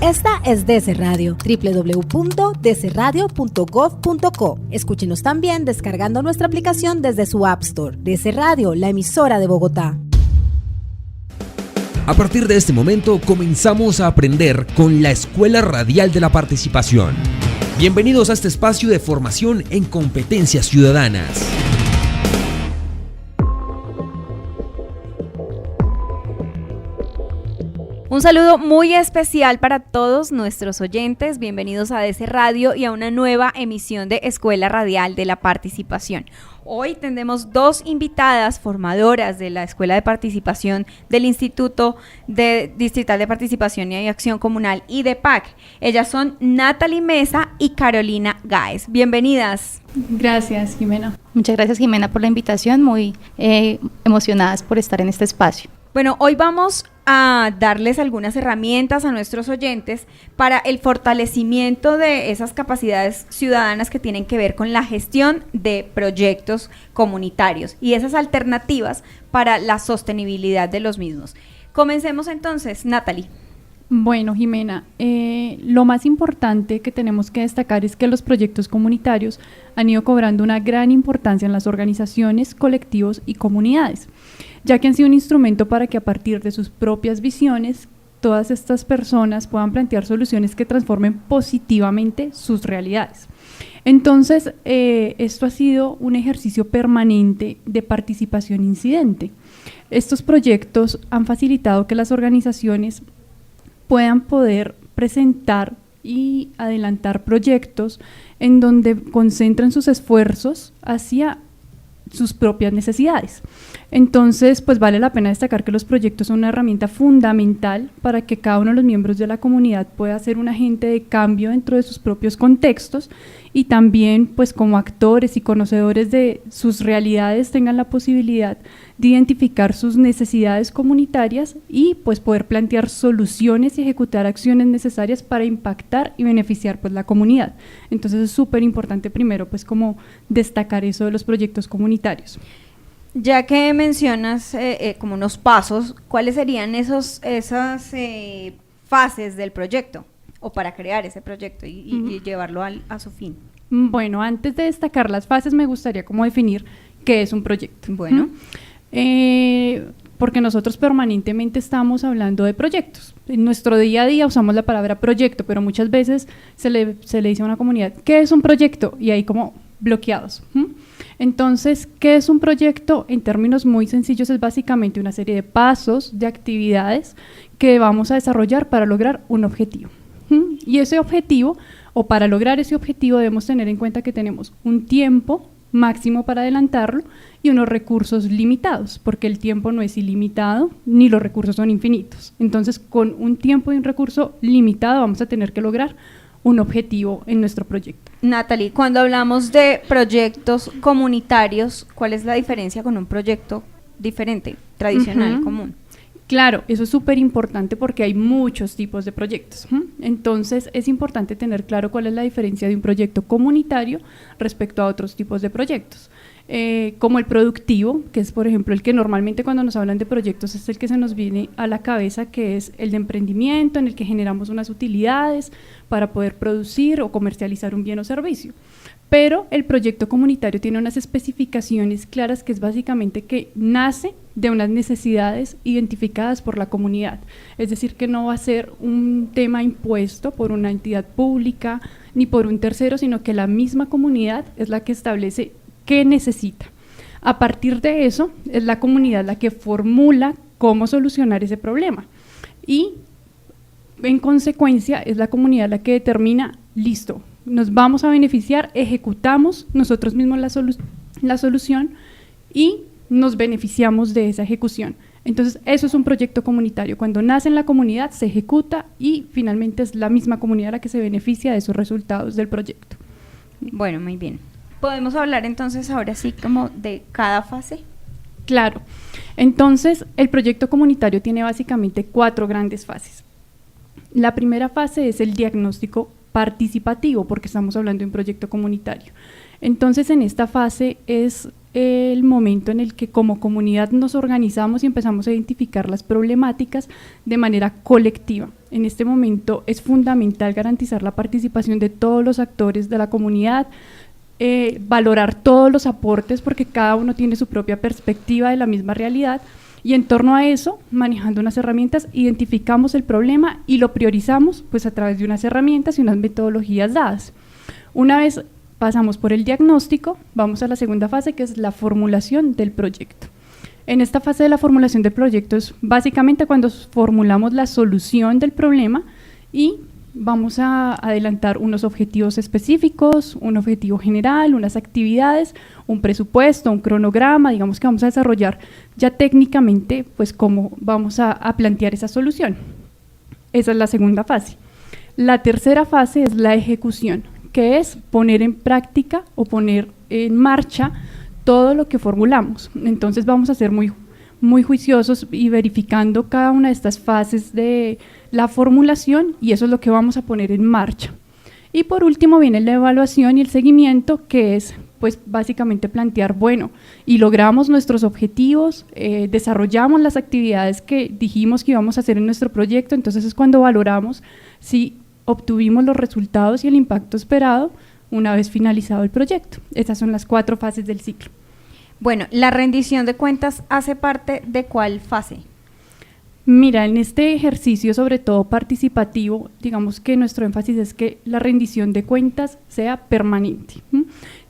Esta es DC Radio, www.dcradio.gov.co. Escúchenos también descargando nuestra aplicación desde su App Store. DC Radio, la emisora de Bogotá. A partir de este momento comenzamos a aprender con la Escuela Radial de la Participación. Bienvenidos a este espacio de formación en competencias ciudadanas. Un saludo muy especial para todos nuestros oyentes. Bienvenidos a DC Radio y a una nueva emisión de Escuela Radial de la Participación. Hoy tendremos dos invitadas formadoras de la Escuela de Participación del Instituto Distrital de Participación y Acción Comunal, IDEPAC. Ellas son Natalie Mesa y Carolina Gáez. Bienvenidas. Gracias, Jimena. Muchas gracias, Jimena, por la invitación. Muy emocionadas por estar en este espacio. Bueno, hoy vamos a darles algunas herramientas a nuestros oyentes para el fortalecimiento de esas capacidades ciudadanas que tienen que ver con la gestión de proyectos comunitarios y esas alternativas para la sostenibilidad de los mismos. Comencemos entonces, Natalie. Bueno, Jimena, lo más importante que tenemos que destacar es que los proyectos comunitarios han ido cobrando una gran importancia en las organizaciones, colectivos y comunidades, ya que han sido un instrumento para que a partir de sus propias visiones todas estas personas puedan plantear soluciones que transformen positivamente sus realidades. Entonces, esto ha sido un ejercicio permanente de participación incidente. Estos proyectos han facilitado que las organizaciones puedan poder presentar y adelantar proyectos en donde concentran sus esfuerzos hacia sus propias necesidades. Entonces, pues vale la pena destacar que los proyectos son una herramienta fundamental para que cada uno de los miembros de la comunidad pueda ser un agente de cambio dentro de sus propios contextos y también, pues como actores y conocedores de sus realidades, tengan la posibilidad de identificar sus necesidades comunitarias y pues poder plantear soluciones y ejecutar acciones necesarias para impactar y beneficiar pues la comunidad. Entonces es súper importante primero pues como destacar eso de los proyectos comunitarios. Ya que mencionas como unos pasos, ¿cuáles serían esas fases del proyecto o para crear ese proyecto y llevarlo a su fin? Bueno, antes de destacar las fases me gustaría como definir qué es un proyecto. Bueno, porque nosotros permanentemente estamos hablando de proyectos. En nuestro día a día usamos la palabra proyecto, pero muchas veces se le dice a una comunidad, ¿qué es un proyecto? Y ahí como bloqueados. Entonces, ¿qué es un proyecto? En términos muy sencillos es básicamente una serie de pasos, de actividades que vamos a desarrollar para lograr un objetivo. Y ese objetivo, o para lograr ese objetivo, debemos tener en cuenta que tenemos un tiempo máximo para adelantarlo y unos recursos limitados, porque el tiempo no es ilimitado ni los recursos son infinitos. Entonces, con un tiempo y un recurso limitado vamos a tener que lograr un objetivo en nuestro proyecto. Natalie, cuando hablamos de proyectos comunitarios, ¿cuál es la diferencia con un proyecto diferente, tradicional, común? Claro, eso es súper importante porque hay muchos tipos de proyectos. Entonces, es importante tener claro cuál es la diferencia de un proyecto comunitario respecto a otros tipos de proyectos. Como el productivo, que es por ejemplo el que normalmente cuando nos hablan de proyectos es el que se nos viene a la cabeza, que es el de emprendimiento, en el que generamos unas utilidades para poder producir o comercializar un bien o servicio. Pero el proyecto comunitario tiene unas especificaciones claras, que es básicamente que nace de unas necesidades identificadas por la comunidad. Es decir, que no va a ser un tema impuesto por una entidad pública ni por un tercero, sino que la misma comunidad es la que establece qué necesita. A partir de eso, es la comunidad la que formula cómo solucionar ese problema. Y, en consecuencia, es la comunidad la que determina, listo, nos vamos a beneficiar, ejecutamos nosotros mismos la solución y nos beneficiamos de esa ejecución. Entonces, eso es un proyecto comunitario. Cuando nace en la comunidad, se ejecuta y finalmente es la misma comunidad la que se beneficia de esos resultados del proyecto. Bueno, muy bien. ¿Podemos hablar entonces ahora sí como de cada fase? Claro. Entonces, el proyecto comunitario tiene básicamente 4 grandes fases. La primera fase es el diagnóstico participativo, porque estamos hablando de un proyecto comunitario. Entonces, en esta fase es el momento en el que como comunidad nos organizamos y empezamos a identificar las problemáticas de manera colectiva. En este momento es fundamental garantizar la participación de todos los actores de la comunidad, valorar todos los aportes porque cada uno tiene su propia perspectiva de la misma realidad, y en torno a eso, manejando unas herramientas, identificamos el problema y lo priorizamos pues a través de unas herramientas y unas metodologías dadas. Una vez pasamos por el diagnóstico, vamos a la segunda fase, que es la formulación del proyecto. En esta fase de la formulación del proyecto es básicamente cuando formulamos la solución del problema y vamos a adelantar unos objetivos específicos, un objetivo general, unas actividades, un presupuesto, un cronograma, digamos que vamos a desarrollar ya técnicamente pues cómo vamos a plantear esa solución. Esa es la segunda fase. La tercera fase es la ejecución, que es poner en práctica o poner en marcha todo lo que formulamos. Entonces vamos a ser muy juiciosos y verificando cada una de estas fases de la formulación, y eso es lo que vamos a poner en marcha. Y por último viene la evaluación y el seguimiento, que es pues básicamente plantear, bueno, y logramos nuestros objetivos, desarrollamos las actividades que dijimos que íbamos a hacer en nuestro proyecto, entonces es cuando valoramos si obtuvimos los resultados y el impacto esperado una vez finalizado el proyecto. Estas son las 4 fases del ciclo. Bueno, ¿la rendición de cuentas hace parte de cuál fase? Mira, en este ejercicio, sobre todo participativo, digamos que nuestro énfasis es que la rendición de cuentas sea permanente.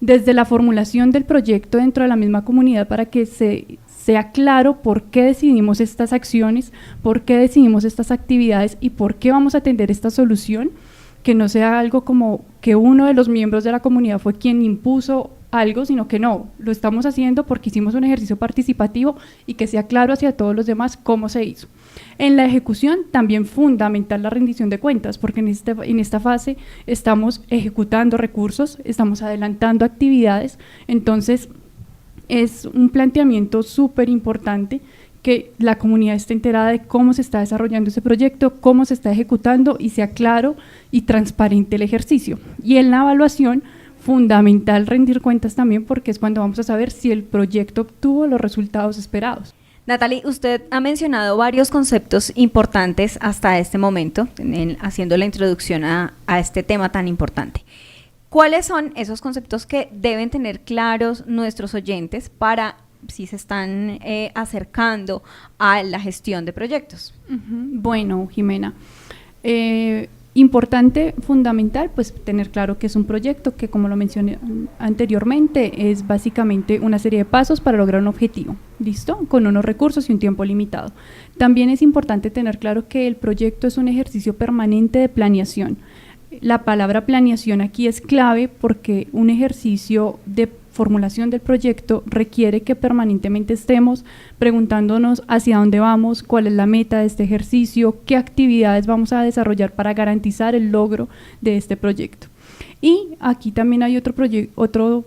Desde la formulación del proyecto dentro de la misma comunidad, para que sea claro por qué decidimos estas acciones, por qué decidimos estas actividades y por qué vamos a atender esta solución, que no sea algo como que uno de los miembros de la comunidad fue quien impuso algo, sino que no, lo estamos haciendo porque hicimos un ejercicio participativo y que sea claro hacia todos los demás cómo se hizo. En la ejecución también fundamental la rendición de cuentas, porque en esta fase estamos ejecutando recursos, estamos adelantando actividades, entonces es un planteamiento súper importante que la comunidad esté enterada de cómo se está desarrollando ese proyecto, cómo se está ejecutando y sea claro y transparente el ejercicio. Y en la evaluación, fundamental rendir cuentas también, porque es cuando vamos a saber si el proyecto obtuvo los resultados esperados. Natalie, usted ha mencionado varios conceptos importantes hasta este momento, haciendo la introducción a este tema tan importante. ¿Cuáles son esos conceptos que deben tener claros nuestros oyentes para si se están acercando a la gestión de proyectos? Bueno, Jimena, importante, fundamental, pues tener claro que es un proyecto que, como lo mencioné anteriormente, es básicamente una serie de pasos para lograr un objetivo, ¿listo? Con unos recursos y un tiempo limitado. También es importante tener claro que el proyecto es un ejercicio permanente de planeación. La palabra planeación aquí es clave porque un ejercicio de formulación del proyecto requiere que permanentemente estemos preguntándonos hacia dónde vamos, cuál es la meta de este ejercicio, qué actividades vamos a desarrollar para garantizar el logro de este proyecto. Y aquí también hay otro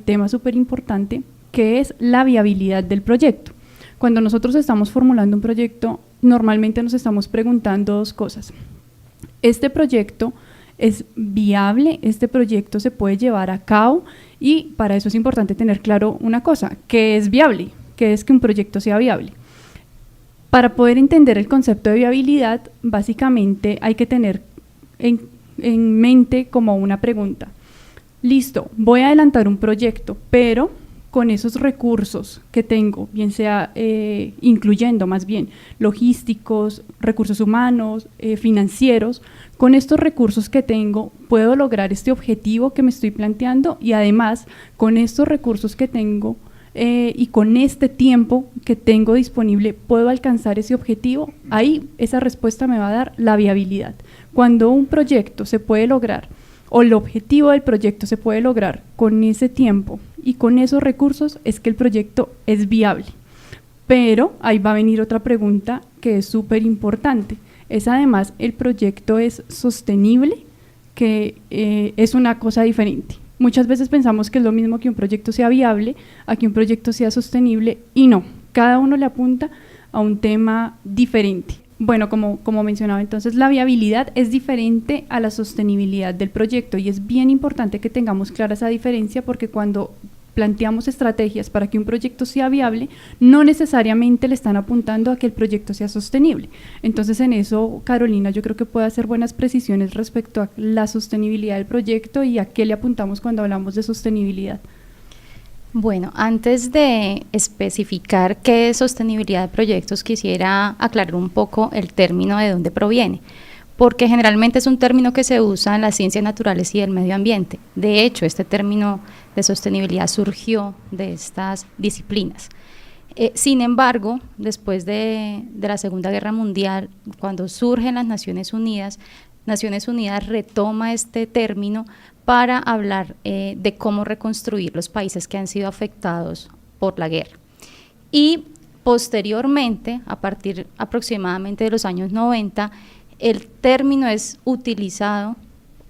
tema súper importante, que es la viabilidad del proyecto. Cuando nosotros estamos formulando un proyecto, normalmente nos estamos preguntando 2 cosas. ¿Este proyecto es viable? ¿Este proyecto se puede llevar a cabo? Y para eso es importante tener claro una cosa, ¿qué es viable? ¿Qué es que un proyecto sea viable? Para poder entender el concepto de viabilidad, básicamente hay que tener en mente como una pregunta. Listo, voy a adelantar un proyecto, pero con esos recursos que tengo, bien sea incluyendo más bien logísticos, recursos humanos, financieros, con estos recursos que tengo puedo lograr este objetivo que me estoy planteando, y además con estos recursos que tengo y con este tiempo que tengo disponible puedo alcanzar ese objetivo. Ahí esa respuesta me va a dar la viabilidad. Cuando un proyecto se puede lograr o el objetivo del proyecto se puede lograr con ese tiempo y con esos recursos, es que el proyecto es viable. Pero ahí va a venir otra pregunta que es súper importante. Es además, ¿el proyecto es sostenible? Que es una cosa diferente. Muchas veces pensamos que es lo mismo que un proyecto sea viable a que un proyecto sea sostenible, y no, cada uno le apunta a un tema diferente. Bueno, como mencionaba, entonces la viabilidad es diferente a la sostenibilidad del proyecto, y es bien importante que tengamos clara esa diferencia, porque cuando planteamos estrategias para que un proyecto sea viable, no necesariamente le están apuntando a que el proyecto sea sostenible. Entonces, en eso, Carolina, yo creo que puede hacer buenas precisiones respecto a la sostenibilidad del proyecto y a qué le apuntamos cuando hablamos de sostenibilidad. Bueno, antes de especificar qué es sostenibilidad de proyectos, quisiera aclarar un poco el término de dónde proviene, porque generalmente es un término que se usa en las ciencias naturales y el medio ambiente. De hecho, este término de sostenibilidad surgió de estas disciplinas. Sin embargo, después de la Segunda Guerra Mundial, cuando surgen las Naciones Unidas retoma este término para hablar de cómo reconstruir los países que han sido afectados por la guerra. Y posteriormente, a partir aproximadamente de los años 90, el término es utilizado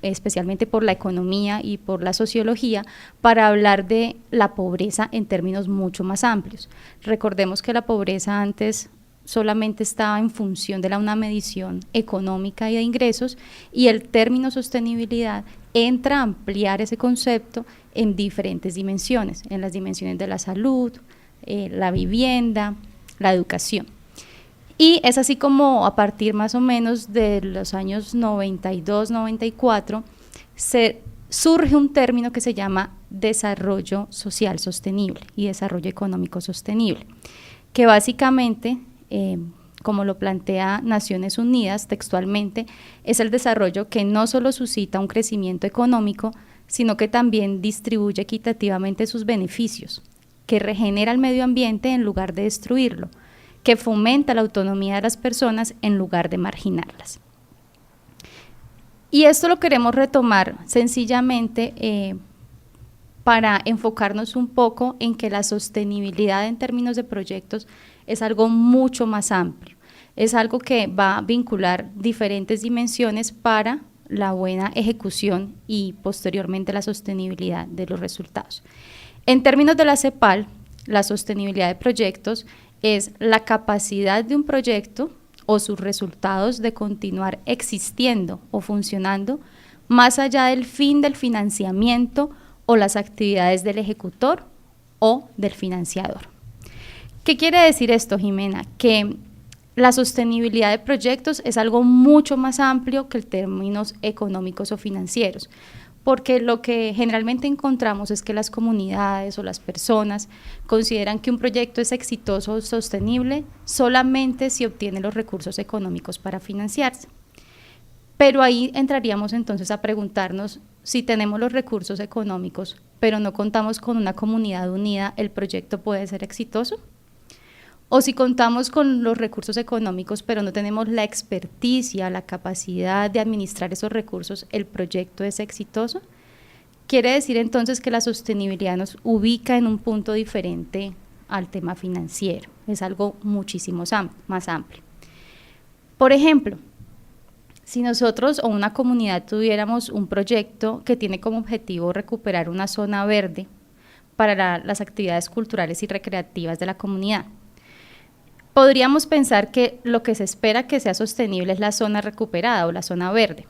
especialmente por la economía y por la sociología para hablar de la pobreza en términos mucho más amplios. Recordemos que la pobreza antes solamente estaba en función de una medición económica y de ingresos, y el término sostenibilidad entra a ampliar ese concepto en diferentes dimensiones, en las dimensiones de la salud, la vivienda, la educación. Y es así como a partir más o menos de los años 92, 94, surge un término que se llama desarrollo social sostenible y desarrollo económico sostenible, que básicamente, como lo plantea Naciones Unidas textualmente, es el desarrollo que no solo suscita un crecimiento económico, sino que también distribuye equitativamente sus beneficios, que regenera el medio ambiente en lugar de destruirlo, que fomenta la autonomía de las personas en lugar de marginarlas. Y esto lo queremos retomar sencillamente para enfocarnos un poco en que la sostenibilidad en términos de proyectos es algo mucho más amplio, es algo que va a vincular diferentes dimensiones para la buena ejecución y posteriormente la sostenibilidad de los resultados. En términos de la CEPAL, la sostenibilidad de proyectos es la capacidad de un proyecto o sus resultados de continuar existiendo o funcionando más allá del fin del financiamiento o las actividades del ejecutor o del financiador. ¿Qué quiere decir esto, Jimena? Que la sostenibilidad de proyectos es algo mucho más amplio que en términos económicos o financieros, porque lo que generalmente encontramos es que las comunidades o las personas consideran que un proyecto es exitoso o sostenible solamente si obtiene los recursos económicos para financiarse. Pero ahí entraríamos entonces a preguntarnos, si tenemos los recursos económicos, pero no contamos con una comunidad unida, ¿el proyecto puede ser exitoso? O si contamos con los recursos económicos, pero no tenemos la experticia, la capacidad de administrar esos recursos, ¿el proyecto es exitoso? Quiere decir entonces que la sostenibilidad nos ubica en un punto diferente al tema financiero, es algo muchísimo más amplio. Por ejemplo, si nosotros o una comunidad tuviéramos un proyecto que tiene como objetivo recuperar una zona verde para las actividades culturales y recreativas de la comunidad, podríamos pensar que lo que se espera que sea sostenible es la zona recuperada o la zona verde,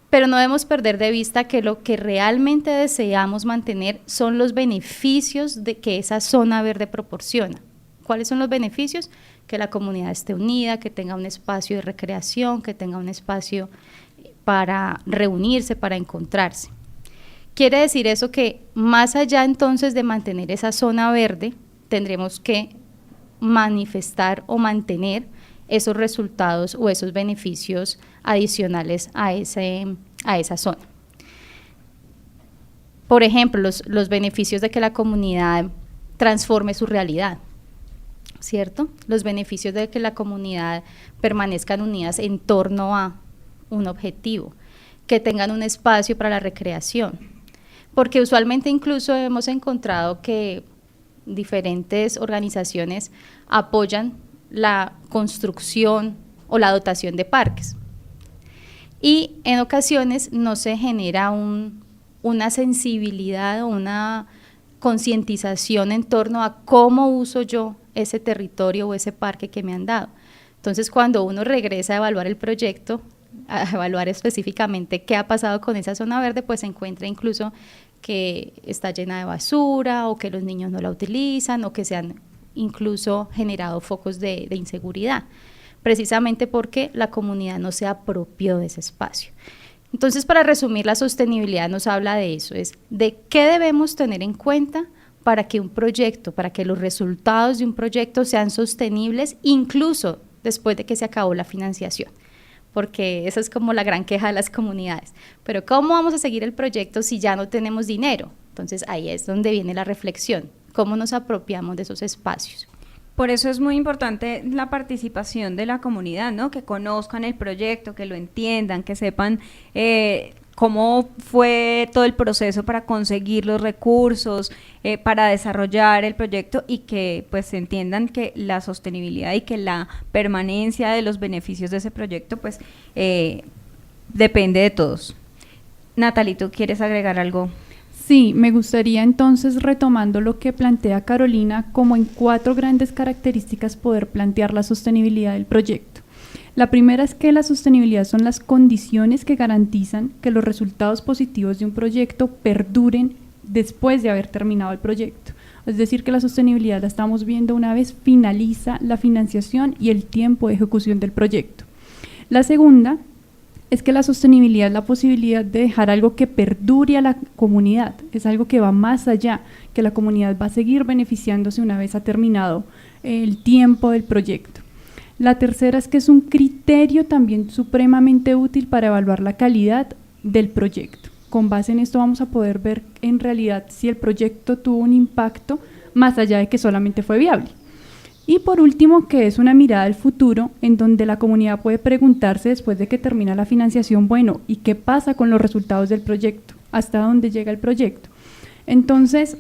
pero no debemos perder de vista que lo que realmente deseamos mantener son los beneficios que esa zona verde proporciona. ¿Cuáles son los beneficios? Que la comunidad esté unida, que tenga un espacio de recreación, que tenga un espacio para reunirse, para encontrarse. Quiere decir eso que más allá entonces de mantener esa zona verde, tendremos que manifestar o mantener esos resultados o esos beneficios adicionales a esa zona. Por ejemplo, los beneficios de que la comunidad transforme su realidad, ¿cierto? Los beneficios de que la comunidad permanezcan unidas en torno a un objetivo, que tengan un espacio para la recreación, porque usualmente incluso hemos encontrado que diferentes organizaciones apoyan la construcción o la dotación de parques y en ocasiones no se genera una sensibilidad o una concientización en torno a cómo uso yo ese territorio o ese parque que me han dado. Entonces, cuando uno regresa a evaluar el proyecto, a evaluar específicamente qué ha pasado con esa zona verde, pues se encuentra incluso que está llena de basura o que los niños no la utilizan o que se han incluso generado focos de inseguridad, precisamente porque la comunidad no se apropió de ese espacio. Entonces, para resumir, la sostenibilidad nos habla de eso, es de qué debemos tener en cuenta para que un proyecto, para que los resultados de un proyecto sean sostenibles, incluso después de que se acabó la financiación, porque esa es como la gran queja de las comunidades. Pero ¿cómo vamos a seguir el proyecto si ya no tenemos dinero? Entonces, ahí es donde viene la reflexión, cómo nos apropiamos de esos espacios. Por eso es muy importante la participación de la comunidad, ¿no? Que conozcan el proyecto, que lo entiendan, que sepan cómo fue todo el proceso para conseguir los recursos, para desarrollar el proyecto y que pues entiendan que la sostenibilidad y que la permanencia de los beneficios de ese proyecto pues depende de todos. Natalie, ¿tú quieres agregar algo? Sí, me gustaría entonces, retomando lo que plantea Carolina, como en 4 grandes características poder plantear la sostenibilidad del proyecto. La primera es que la sostenibilidad son las condiciones que garantizan que los resultados positivos de un proyecto perduren después de haber terminado el proyecto. Es decir, que la sostenibilidad la estamos viendo una vez finaliza la financiación y el tiempo de ejecución del proyecto. La segunda es que la sostenibilidad es la posibilidad de dejar algo que perdure a la comunidad, es algo que va más allá, que la comunidad va a seguir beneficiándose una vez ha terminado el tiempo del proyecto. La tercera es que es un criterio también supremamente útil para evaluar la calidad del proyecto. Con base en esto vamos a poder ver en realidad si el proyecto tuvo un impacto más allá de que solamente fue viable. Y por último, que es una mirada al futuro en donde la comunidad puede preguntarse después de que termina la financiación, bueno, ¿y qué pasa con los resultados del proyecto? ¿Hasta dónde llega el proyecto? Entonces,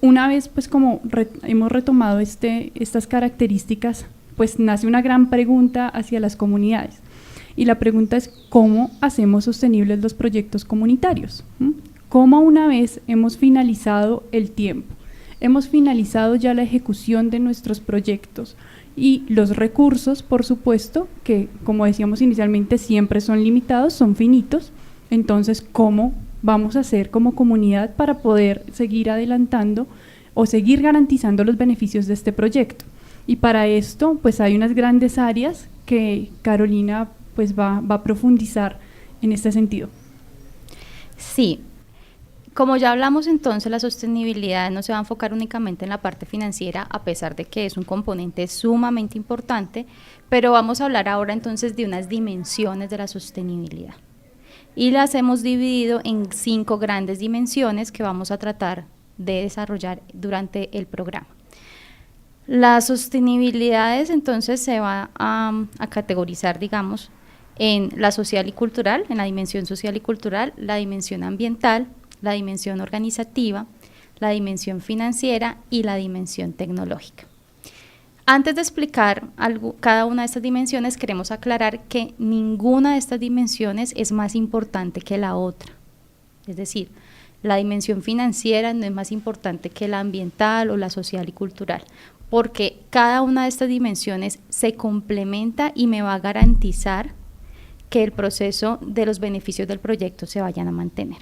una vez pues como hemos retomado estas características, pues nace una gran pregunta hacia las comunidades. Y la pregunta es, ¿cómo hacemos sostenibles los proyectos comunitarios? ¿Cómo una vez hemos finalizado el tiempo? Hemos finalizado ya la ejecución de nuestros proyectos y los recursos, por supuesto, que como decíamos inicialmente siempre son limitados, son finitos. Entonces, ¿cómo vamos a hacer como comunidad para poder seguir adelantando o seguir garantizando los beneficios de este proyecto? Y para esto, pues hay unas grandes áreas que Carolina pues va a profundizar en este sentido. Sí. Como ya hablamos entonces, la sostenibilidad no se va a enfocar únicamente en la parte financiera, a pesar de que es un componente sumamente importante, pero vamos a hablar ahora entonces de unas dimensiones de la sostenibilidad. Y las hemos dividido en 5 grandes dimensiones que vamos a tratar de desarrollar durante el programa. Las sostenibilidades entonces se va a categorizar, digamos, en la social y cultural, en la dimensión social y cultural, la dimensión ambiental, la dimensión organizativa, la dimensión financiera y la dimensión tecnológica. Antes de explicar cada una de estas dimensiones, queremos aclarar que ninguna de estas dimensiones es más importante que la otra. Es decir, la dimensión financiera no es más importante que la ambiental o la social y cultural, porque cada una de estas dimensiones se complementa y me va a garantizar que el proceso de los beneficios del proyecto se vayan a mantener.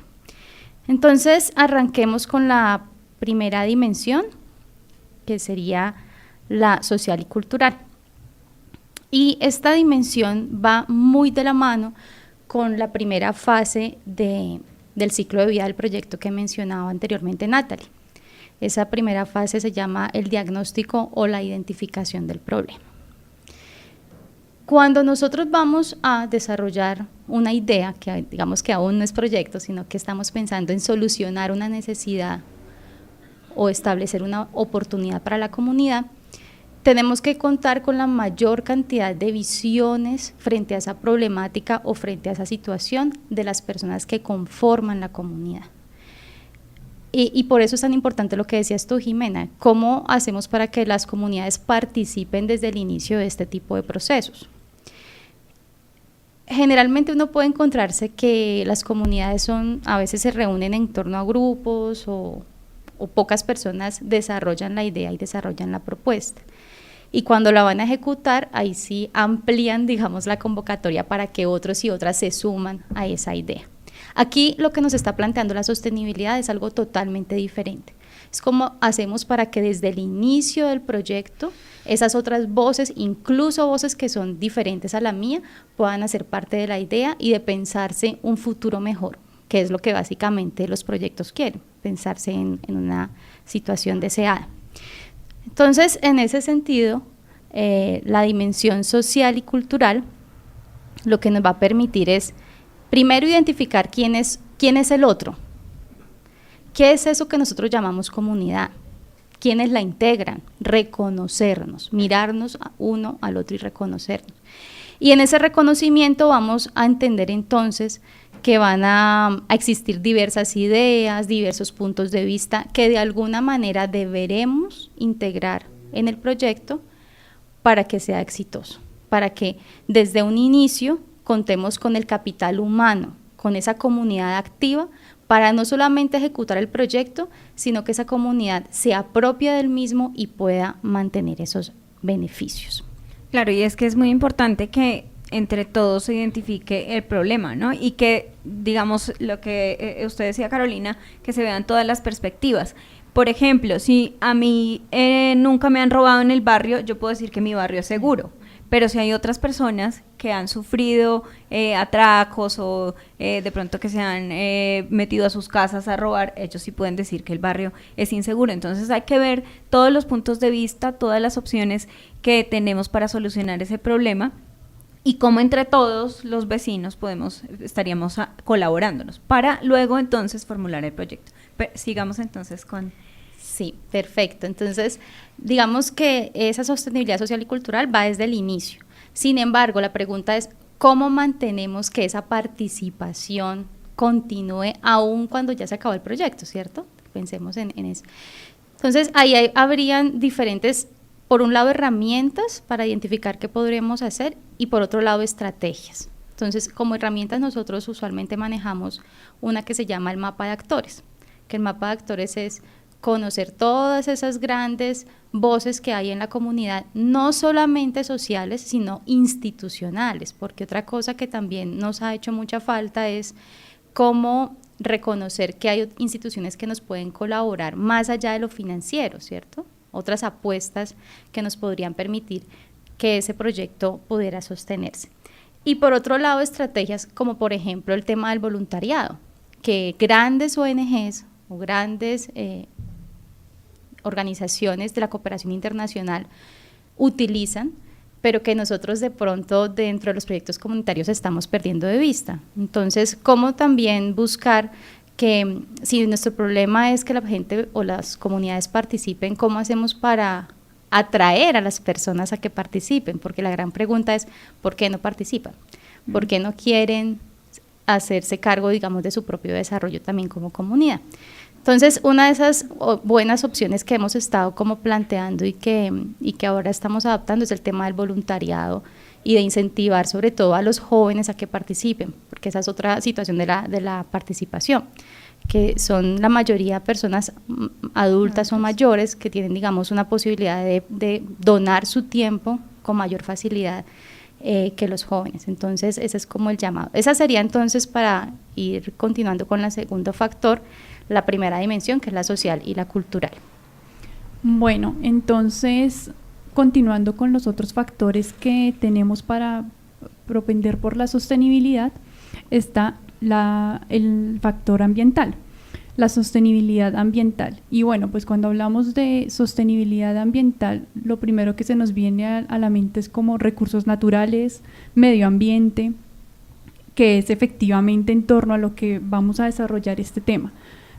Entonces, arranquemos con la primera dimensión, que sería la social y cultural. Y esta dimensión va muy de la mano con la primera fase del ciclo de vida del proyecto que mencionaba anteriormente Natalie. Esa primera fase se llama el diagnóstico o la identificación del problema. Cuando nosotros vamos a desarrollar una idea, que digamos que aún no es proyecto, sino que estamos pensando en solucionar una necesidad o establecer una oportunidad para la comunidad, tenemos que contar con la mayor cantidad de visiones frente a esa problemática o frente a esa situación de las personas que conforman la comunidad. Y por eso es tan importante lo que decías tú, Jimena, ¿cómo hacemos para que las comunidades participen desde el inicio de este tipo de procesos? Generalmente uno puede encontrarse que las comunidades a veces se reúnen en torno a grupos o pocas personas desarrollan la idea y desarrollan la propuesta. Y cuando la van a ejecutar, ahí sí amplían, digamos, la convocatoria para que otros y otras se suman a esa idea. Aquí lo que nos está planteando la sostenibilidad es algo totalmente diferente. Es como hacemos para que desde el inicio del proyecto esas otras voces, incluso voces que son diferentes a la mía, puedan hacer parte de la idea y de pensarse un futuro mejor, que es lo que básicamente los proyectos quieren, pensarse en una situación deseada. Entonces, en ese sentido, la dimensión social y cultural lo que nos va a permitir es, primero, identificar quién es el otro. ¿Qué es eso que nosotros llamamos comunidad? ¿Quiénes la integran? Reconocernos, mirarnos uno al otro y reconocernos. Y en ese reconocimiento vamos a entender entonces que van a existir diversas ideas, diversos puntos de vista que de alguna manera deberemos integrar en el proyecto para que sea exitoso, para que desde un inicio contemos con el capital humano, con esa comunidad activa, para no solamente ejecutar el proyecto, sino que esa comunidad se apropie del mismo y pueda mantener esos beneficios. Claro, y es que es muy importante que entre todos se identifique el problema, ¿no? Y que, digamos, lo que usted decía, Carolina, que se vean todas las perspectivas. Por ejemplo, si a mí nunca me han robado en el barrio, yo puedo decir que mi barrio es seguro. Pero si hay otras personas que han sufrido atracos o de pronto que se han metido a sus casas a robar, ellos sí pueden decir que el barrio es inseguro. Entonces hay que ver todos los puntos de vista, todas las opciones que tenemos para solucionar ese problema y cómo entre todos los vecinos estaríamos colaborándonos para luego entonces formular el proyecto. Sigamos entonces con... Sí, perfecto. Entonces, digamos que esa sostenibilidad social y cultural va desde el inicio. Sin embargo, la pregunta es, ¿cómo mantenemos que esa participación continúe aún cuando ya se acabó el proyecto, cierto? Pensemos en eso. Entonces, ahí habrían diferentes, por un lado, herramientas para identificar qué podríamos hacer y por otro lado, estrategias. Entonces, como herramientas nosotros usualmente manejamos una que se llama el mapa de actores, que el mapa de actores es conocer todas esas grandes voces que hay en la comunidad, no solamente sociales, sino institucionales, porque otra cosa que también nos ha hecho mucha falta es cómo reconocer que hay instituciones que nos pueden colaborar más allá de lo financiero, ¿cierto? Otras apuestas que nos podrían permitir que ese proyecto pudiera sostenerse. Y por otro lado, estrategias como por ejemplo el tema del voluntariado, que grandes ONGs o grandes organizaciones de la cooperación internacional utilizan, pero que nosotros de pronto dentro de los proyectos comunitarios estamos perdiendo de vista. Entonces, ¿cómo también buscar que si nuestro problema es que la gente o las comunidades participen, cómo hacemos para atraer a las personas a que participen? Porque la gran pregunta es, ¿por qué no participan? ¿Por qué no quieren hacerse cargo, digamos, de su propio desarrollo también como comunidad? Entonces, una de esas buenas opciones que hemos estado como planteando y que ahora estamos adaptando es el tema del voluntariado y de incentivar sobre todo a los jóvenes a que participen, porque esa es otra situación de la participación, que son la mayoría personas adultas o mayores que tienen, digamos, una posibilidad de donar su tiempo con mayor facilidad que los jóvenes. Entonces, ese es como el llamado. Esa sería entonces, para ir continuando con el segundo factor, la primera dimensión, que es la social y la cultural. Bueno, entonces, continuando con los otros factores que tenemos para propender por la sostenibilidad, está el factor ambiental, la sostenibilidad ambiental. Y bueno, pues cuando hablamos de sostenibilidad ambiental, lo primero que se nos viene a la mente es como recursos naturales, medio ambiente, que es efectivamente en torno a lo que vamos a desarrollar este tema.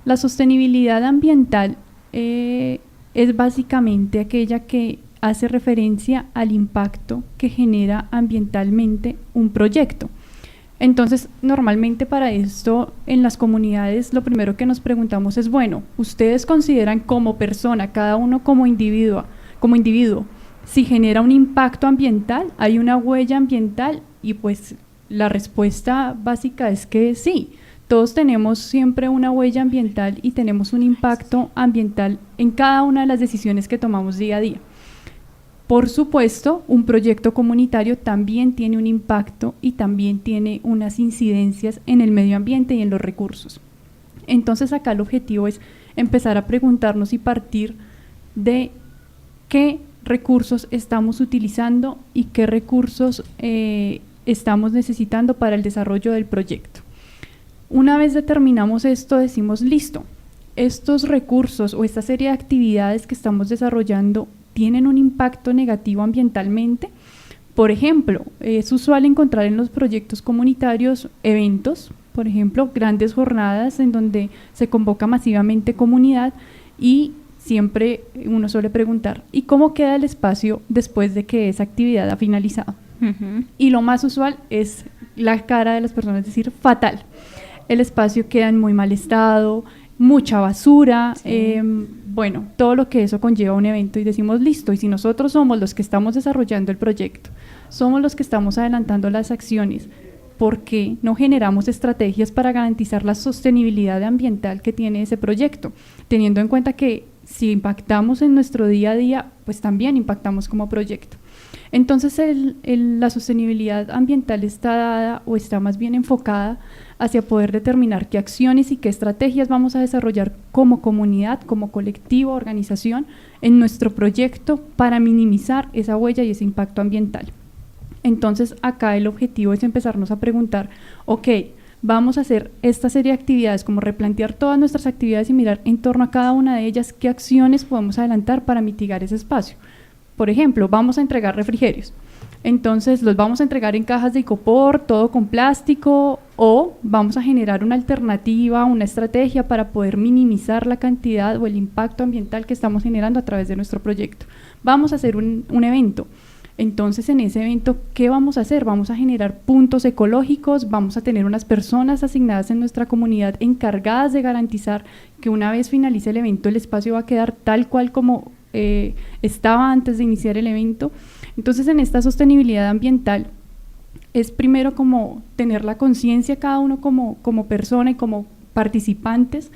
La sostenibilidad ambiental es básicamente aquella que hace referencia al impacto que genera ambientalmente un proyecto. Entonces, normalmente para esto en las comunidades lo primero que nos preguntamos es, bueno, ¿ustedes consideran como persona, cada uno como individuo, si genera un impacto ambiental, hay una huella ambiental? Y pues la respuesta básica es que sí. Todos tenemos siempre una huella ambiental y tenemos un impacto ambiental en cada una de las decisiones que tomamos día a día. Por supuesto, un proyecto comunitario también tiene un impacto y también tiene unas incidencias en el medio ambiente y en los recursos. Entonces acá el objetivo es empezar a preguntarnos y partir de qué recursos estamos utilizando y qué recursos estamos necesitando para el desarrollo del proyecto. Una vez determinamos esto, decimos listo, estos recursos o esta serie de actividades que estamos desarrollando tienen un impacto negativo ambientalmente. Por ejemplo, es usual encontrar en los proyectos comunitarios eventos, por ejemplo, grandes jornadas en donde se convoca masivamente comunidad y siempre uno suele preguntar, ¿y cómo queda el espacio después de que esa actividad ha finalizado? Y lo más usual es la cara de las personas, es decir, fatal. El espacio queda en muy mal estado, mucha basura, bueno, todo lo que eso conlleva a un evento y decimos listo, y si nosotros somos los que estamos desarrollando el proyecto, somos los que estamos adelantando las acciones, ¿por qué no generamos estrategias para garantizar la sostenibilidad ambiental que tiene ese proyecto? Teniendo en cuenta que si impactamos en nuestro día a día, pues también impactamos como proyecto. Entonces la sostenibilidad ambiental está dada o está más bien enfocada hacia poder determinar qué acciones y qué estrategias vamos a desarrollar como comunidad, como colectivo, organización, en nuestro proyecto para minimizar esa huella y ese impacto ambiental. Entonces acá el objetivo es empezarnos a preguntar, ok, vamos a hacer esta serie de actividades, como replantear todas nuestras actividades y mirar en torno a cada una de ellas qué acciones podemos adelantar para mitigar ese espacio. Por ejemplo, vamos a entregar refrigerios. Entonces los vamos a entregar en cajas de icopor, todo con plástico, o vamos a generar una alternativa, una estrategia para poder minimizar la cantidad o el impacto ambiental que estamos generando a través de nuestro proyecto. Vamos a hacer un evento. Entonces en ese evento, ¿qué vamos a hacer? Vamos a generar puntos ecológicos, vamos a tener unas personas asignadas en nuestra comunidad encargadas de garantizar que una vez finalice el evento el espacio va a quedar tal cual como estaba antes de iniciar el evento. Entonces en esta sostenibilidad ambiental es primero como tener la conciencia cada uno como persona y como participantes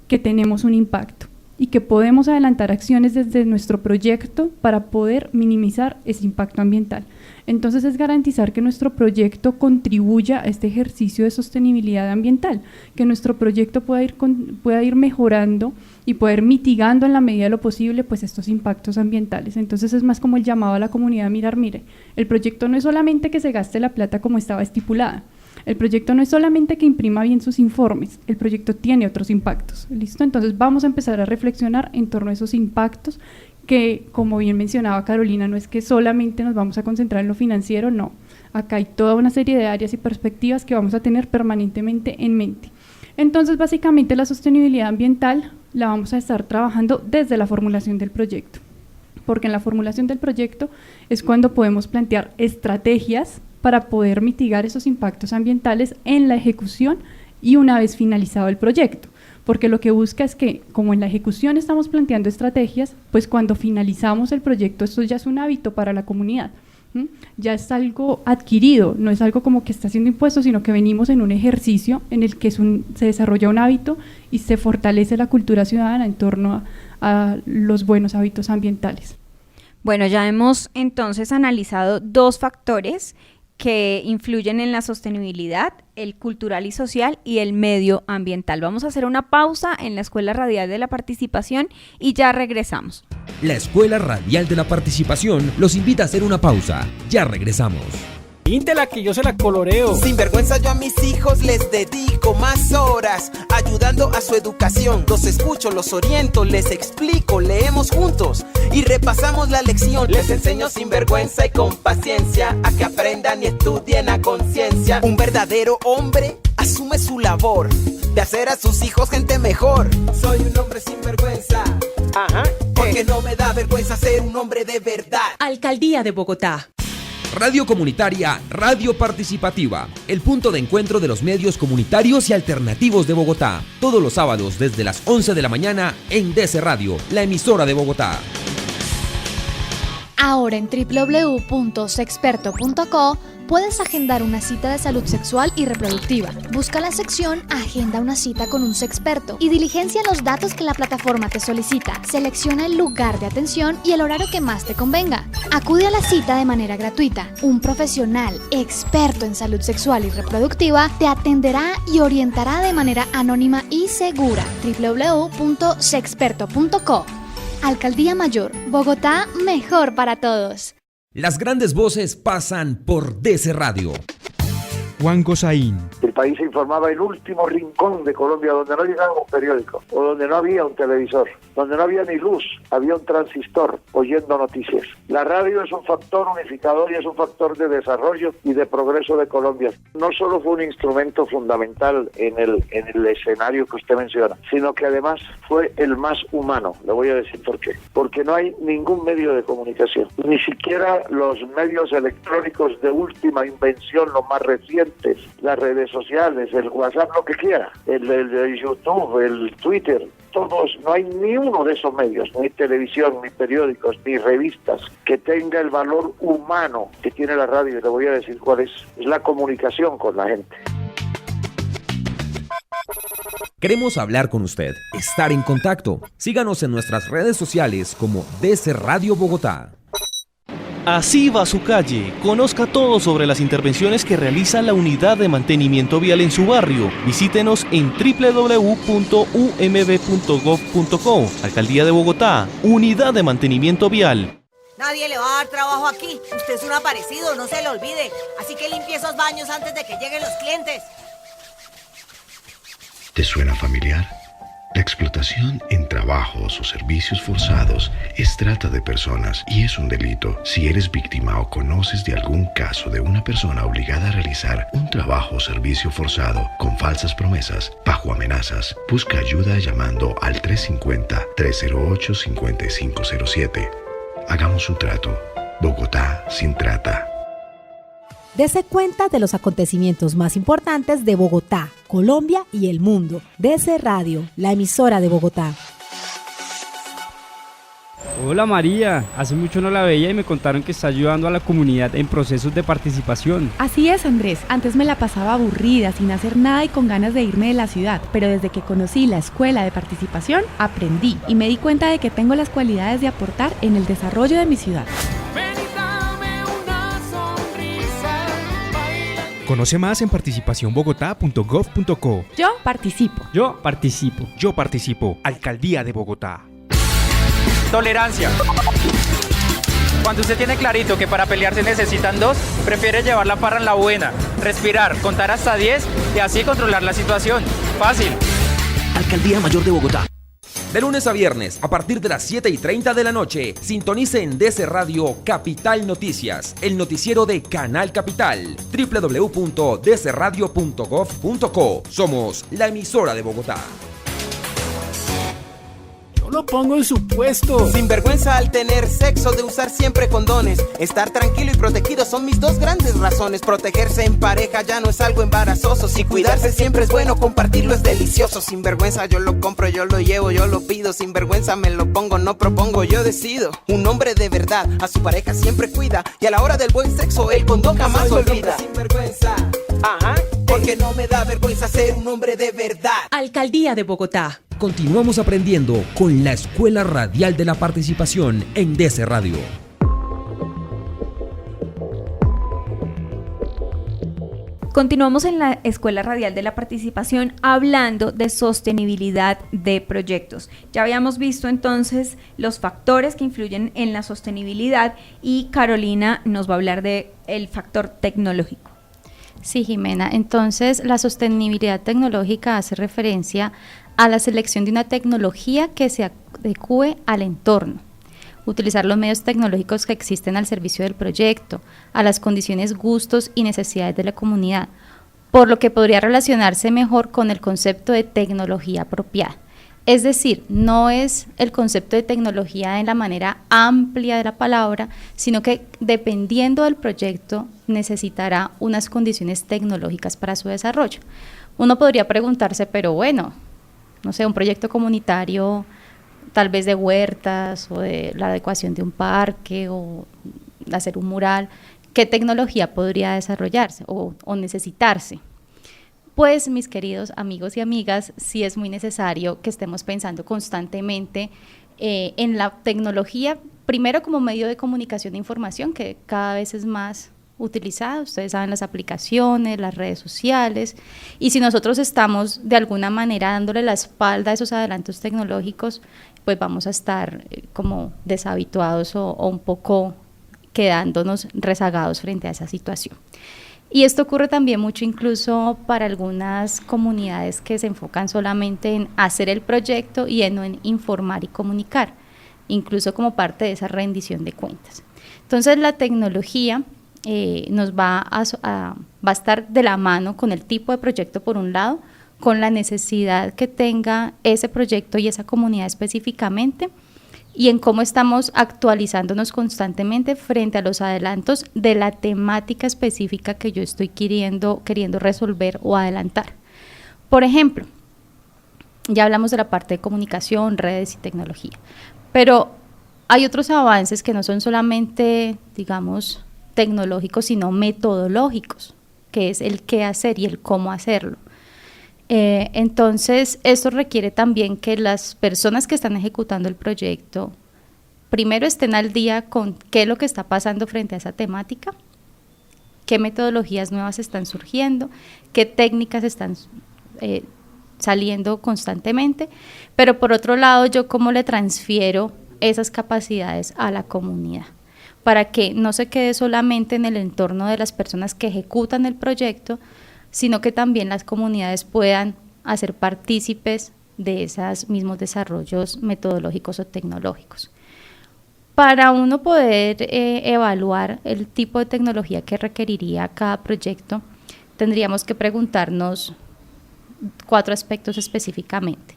que tenemos un impacto y que podemos adelantar acciones desde nuestro proyecto para poder minimizar ese impacto ambiental. Entonces es garantizar que nuestro proyecto contribuya a este ejercicio de sostenibilidad ambiental, que nuestro proyecto pueda ir mejorando y poder mitigando en la medida de lo posible pues estos impactos ambientales. Entonces es más como el llamado a la comunidad a mirar, mire, el proyecto no es solamente que se gaste la plata como estaba estipulada, el proyecto no es solamente que imprima bien sus informes, el proyecto tiene otros impactos, ¿listo? Entonces vamos a empezar a reflexionar en torno a esos impactos que, como bien mencionaba Carolina, no es que solamente nos vamos a concentrar en lo financiero, no, acá hay toda una serie de áreas y perspectivas que vamos a tener permanentemente en mente. Entonces básicamente la sostenibilidad ambiental la vamos a estar trabajando desde la formulación del proyecto, porque en la formulación del proyecto es cuando podemos plantear estrategias para poder mitigar esos impactos ambientales en la ejecución y una vez finalizado el proyecto, porque lo que busca es que, como en la ejecución estamos planteando estrategias, pues cuando finalizamos el proyecto esto ya es un hábito para la comunidad, ya es algo adquirido, no es algo como que está siendo impuesto, sino que venimos en un ejercicio en el que se desarrolla un hábito y se fortalece la cultura ciudadana en torno a los buenos hábitos ambientales. Bueno, ya hemos entonces analizado dos factores que influyen en la sostenibilidad, el cultural y social y el medioambiental. Vamos a hacer una pausa en la Escuela Radial de la Participación y ya regresamos. La Escuela Radial de la Participación los invita a hacer una pausa. Ya regresamos. Píntela que yo se la coloreo. Sin vergüenza yo a mis hijos les dedico más horas ayudando a su educación. Los escucho, los oriento, les explico, leemos juntos y repasamos la lección. Les enseño sin vergüenza y con paciencia a que aprendan y estudien a conciencia. Un verdadero hombre asume su labor de hacer a sus hijos gente mejor. Soy un hombre sin vergüenza, porque no me da vergüenza ser un hombre de verdad. Alcaldía de Bogotá. Radio Comunitaria, Radio Participativa, el punto de encuentro de los medios comunitarios y alternativos de Bogotá. Todos los sábados desde las 11 de la mañana en DC Radio, la emisora de Bogotá. Ahora en www.sexperto.co Puedes agendar una cita de salud sexual y reproductiva. Busca la sección Agenda una cita con un sexperto y diligencia los datos que la plataforma te solicita. Selecciona el lugar de atención y el horario que más te convenga. Acude a la cita de manera gratuita. Un profesional experto en salud sexual y reproductiva te atenderá y orientará de manera anónima y segura. www.sexperto.co. Alcaldía Mayor, Bogotá, mejor para todos. Las grandes voces pasan por DC Radio. Juan Gosaín. El país se informaba en el último rincón de Colombia donde no llegaba un periódico o donde no había un televisor, donde no había ni luz, había un transistor oyendo noticias. La radio es un factor unificador y es un factor de desarrollo y de progreso de Colombia. No solo fue un instrumento fundamental en el escenario que usted menciona, sino que además fue el más humano. Le voy a decir por qué. Porque no hay ningún medio de comunicación, ni siquiera los medios electrónicos de última invención, los más recientes, las redes sociales, el WhatsApp, lo que quiera, el YouTube, el Twitter, todos, no hay ni uno de esos medios, ni televisión, ni periódicos, ni revistas, que tenga el valor humano que tiene la radio. Y le voy a decir cuál es la comunicación con la gente. Queremos hablar con usted, estar en contacto. Síganos en nuestras redes sociales como DC Radio Bogotá. Así va su calle. Conozca todo sobre las intervenciones que realiza la Unidad de Mantenimiento Vial en su barrio. Visítenos en www.umb.gov.co. Alcaldía de Bogotá, Unidad de Mantenimiento Vial. Nadie le va a dar trabajo aquí. Usted es un aparecido, no se le olvide. Así que limpie esos baños antes de que lleguen los clientes. ¿Te suena familiar? La explotación en trabajos o servicios forzados es trata de personas y es un delito. Si eres víctima o conoces de algún caso de una persona obligada a realizar un trabajo o servicio forzado con falsas promesas, bajo amenazas, busca ayuda llamando al 350-308-5507. Hagamos un trato. Bogotá sin trata. Dese cuenta de los acontecimientos más importantes de Bogotá, Colombia y el mundo. DC Radio, la emisora de Bogotá. Hola María, hace mucho no la veía y me contaron que está ayudando a la comunidad en procesos de participación. Así es, Andrés, antes me la pasaba aburrida, sin hacer nada y con ganas de irme de la ciudad, pero desde que conocí la escuela de participación, aprendí y me di cuenta de que tengo las cualidades de aportar en el desarrollo de mi ciudad. Conoce más en participacionbogotá.gov.co. Yo participo. Yo participo. Yo participo. Alcaldía de Bogotá. Tolerancia. Cuando usted tiene clarito que para pelear se necesitan dos, prefiere llevar la parra en la buena, respirar, contar hasta 10 y así controlar la situación. Fácil. Alcaldía Mayor de Bogotá. De lunes a viernes, a partir de las 7:30 de la noche, sintonice en DC Radio Capital Noticias, el noticiero de Canal Capital, www.dcradio.gov.co. Somos la emisora de Bogotá. Lo pongo en su puesto. Sinvergüenza al tener sexo, de usar siempre condones. Estar tranquilo y protegido son mis dos grandes razones. Protegerse en pareja ya no es algo embarazoso. Si cuidarse siempre es bueno, compartirlo es delicioso. Sinvergüenza yo lo compro, yo lo llevo, yo lo pido. Sinvergüenza me lo pongo, no propongo, yo decido. Un hombre de verdad a su pareja siempre cuida. Y a la hora del buen sexo el condón jamás olvida. Sinvergüenza, ajá, porque no me da vergüenza ser un hombre de verdad. Alcaldía de Bogotá. Continuamos aprendiendo con la Escuela Radial de la Participación en DC Radio. Continuamos en la Escuela Radial de la Participación hablando de sostenibilidad de proyectos. Ya habíamos visto entonces los factores que influyen en la sostenibilidad y Carolina nos va a hablar de el factor tecnológico. Sí, Jimena, entonces la sostenibilidad tecnológica hace referencia a la selección de una tecnología que se adecue al entorno, utilizar los medios tecnológicos que existen al servicio del proyecto, a las condiciones, gustos y necesidades de la comunidad, por lo que podría relacionarse mejor con el concepto de tecnología apropiada. Es decir, no es el concepto de tecnología en la manera amplia de la palabra, sino que dependiendo del proyecto necesitará unas condiciones tecnológicas para su desarrollo. Uno podría preguntarse, pero bueno, no sé, un proyecto comunitario tal vez de huertas o de la adecuación de un parque o hacer un mural, ¿qué tecnología podría desarrollarse o necesitarse? Pues, mis queridos amigos y amigas, sí es muy necesario que estemos pensando constantemente en la tecnología, primero como medio de comunicación e información, que cada vez es más utilizada. Ustedes saben, las aplicaciones, las redes sociales, y si nosotros estamos de alguna manera dándole la espalda a esos adelantos tecnológicos, pues vamos a estar como deshabituados o un poco quedándonos rezagados frente a esa situación. Y esto ocurre también mucho incluso para algunas comunidades que se enfocan solamente en hacer el proyecto y no en informar y comunicar, incluso como parte de esa rendición de cuentas. Entonces la tecnología nos va a estar de la mano con el tipo de proyecto por un lado, con la necesidad que tenga ese proyecto y esa comunidad específicamente, y en cómo estamos actualizándonos constantemente frente a los adelantos de la temática específica que yo estoy queriendo resolver o adelantar. Por ejemplo, ya hablamos de la parte de comunicación, redes y tecnología, pero hay otros avances que no son solamente, digamos, tecnológicos, sino metodológicos, que es el qué hacer y el cómo hacerlo. Entonces, esto requiere también que las personas que están ejecutando el proyecto primero estén al día con qué es lo que está pasando frente a esa temática, qué metodologías nuevas están surgiendo, qué técnicas están saliendo constantemente, pero por otro lado, yo cómo le transfiero esas capacidades a la comunidad, para que no se quede solamente en el entorno de las personas que ejecutan el proyecto, sino que también las comunidades puedan hacer partícipes de esos mismos desarrollos metodológicos o tecnológicos. Para uno poder evaluar el tipo de tecnología que requeriría cada proyecto, tendríamos que preguntarnos 4 aspectos específicamente.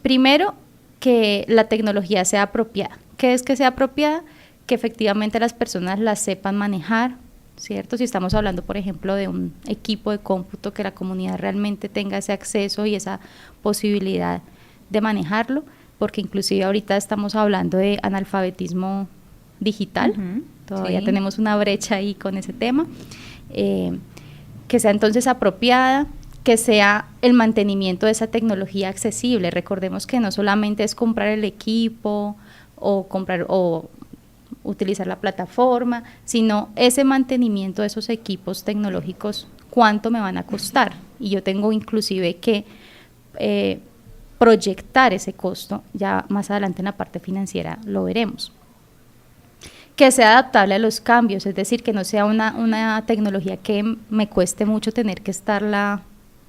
Primero, que la tecnología sea apropiada. ¿Qué es que sea apropiada? Que efectivamente las personas la sepan manejar, ¿cierto? Si estamos hablando, por ejemplo, de un equipo de cómputo, que la comunidad realmente tenga ese acceso y esa posibilidad de manejarlo, porque inclusive ahorita estamos hablando de analfabetismo digital, todavía sí tenemos una brecha ahí con ese tema, que sea entonces apropiada, que sea el mantenimiento de esa tecnología accesible. Recordemos que no solamente es comprar el equipo o utilizar la plataforma, sino ese mantenimiento de esos equipos tecnológicos, cuánto me van a costar, y yo tengo inclusive que proyectar ese costo, ya más adelante en la parte financiera lo veremos. Que sea adaptable a los cambios, es decir, que no sea una tecnología que me cueste mucho tener que estarla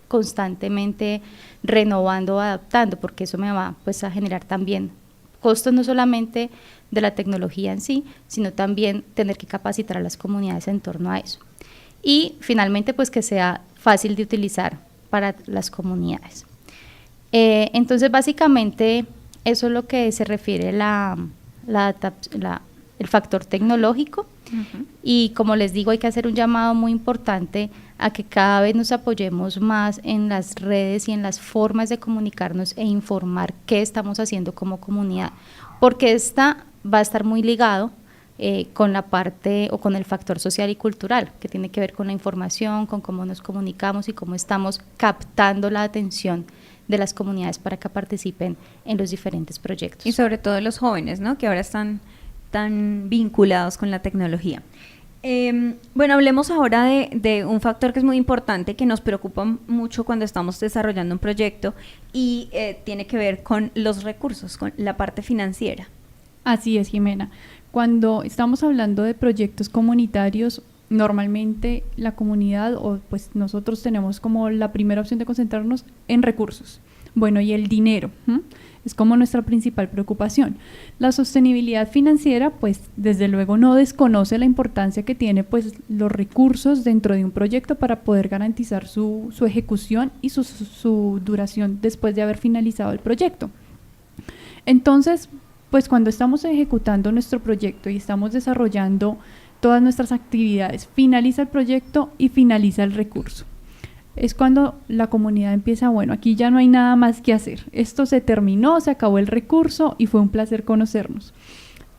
constantemente renovando o adaptando, porque eso me va pues a generar también costos no solamente de la tecnología en sí, sino también tener que capacitar a las comunidades en torno a eso. Y finalmente, pues que sea fácil de utilizar para las comunidades. Entonces, básicamente, eso es lo que se refiere el factor tecnológico. Y como les digo, hay que hacer un llamado muy importante a que cada vez nos apoyemos más en las redes y en las formas de comunicarnos e informar qué estamos haciendo como comunidad, porque esta va a estar muy ligado con la parte o con el factor social y cultural, que tiene que ver con la información, con cómo nos comunicamos y cómo estamos captando la atención de las comunidades para que participen en los diferentes proyectos. Y sobre todo los jóvenes, ¿no?, que ahora están tan vinculados con la tecnología. Bueno, hablemos ahora de un factor que es muy importante, que nos preocupa mucho cuando estamos desarrollando un proyecto, y tiene que ver con los recursos, con la parte financiera. Así es, Jimena. Cuando estamos hablando de proyectos comunitarios, normalmente la comunidad, o pues nosotros tenemos como la primera opción de concentrarnos en recursos. Bueno, y el dinero, es como nuestra principal preocupación. La sostenibilidad financiera, pues desde luego no desconoce la importancia que tiene pues los recursos dentro de un proyecto para poder garantizar su ejecución y su duración después de haber finalizado el proyecto. Entonces, pues cuando estamos ejecutando nuestro proyecto y estamos desarrollando todas nuestras actividades, finaliza el proyecto y finaliza el recurso. Es cuando la comunidad empieza, bueno, aquí ya no hay nada más que hacer, esto se terminó, se acabó el recurso y fue un placer conocernos.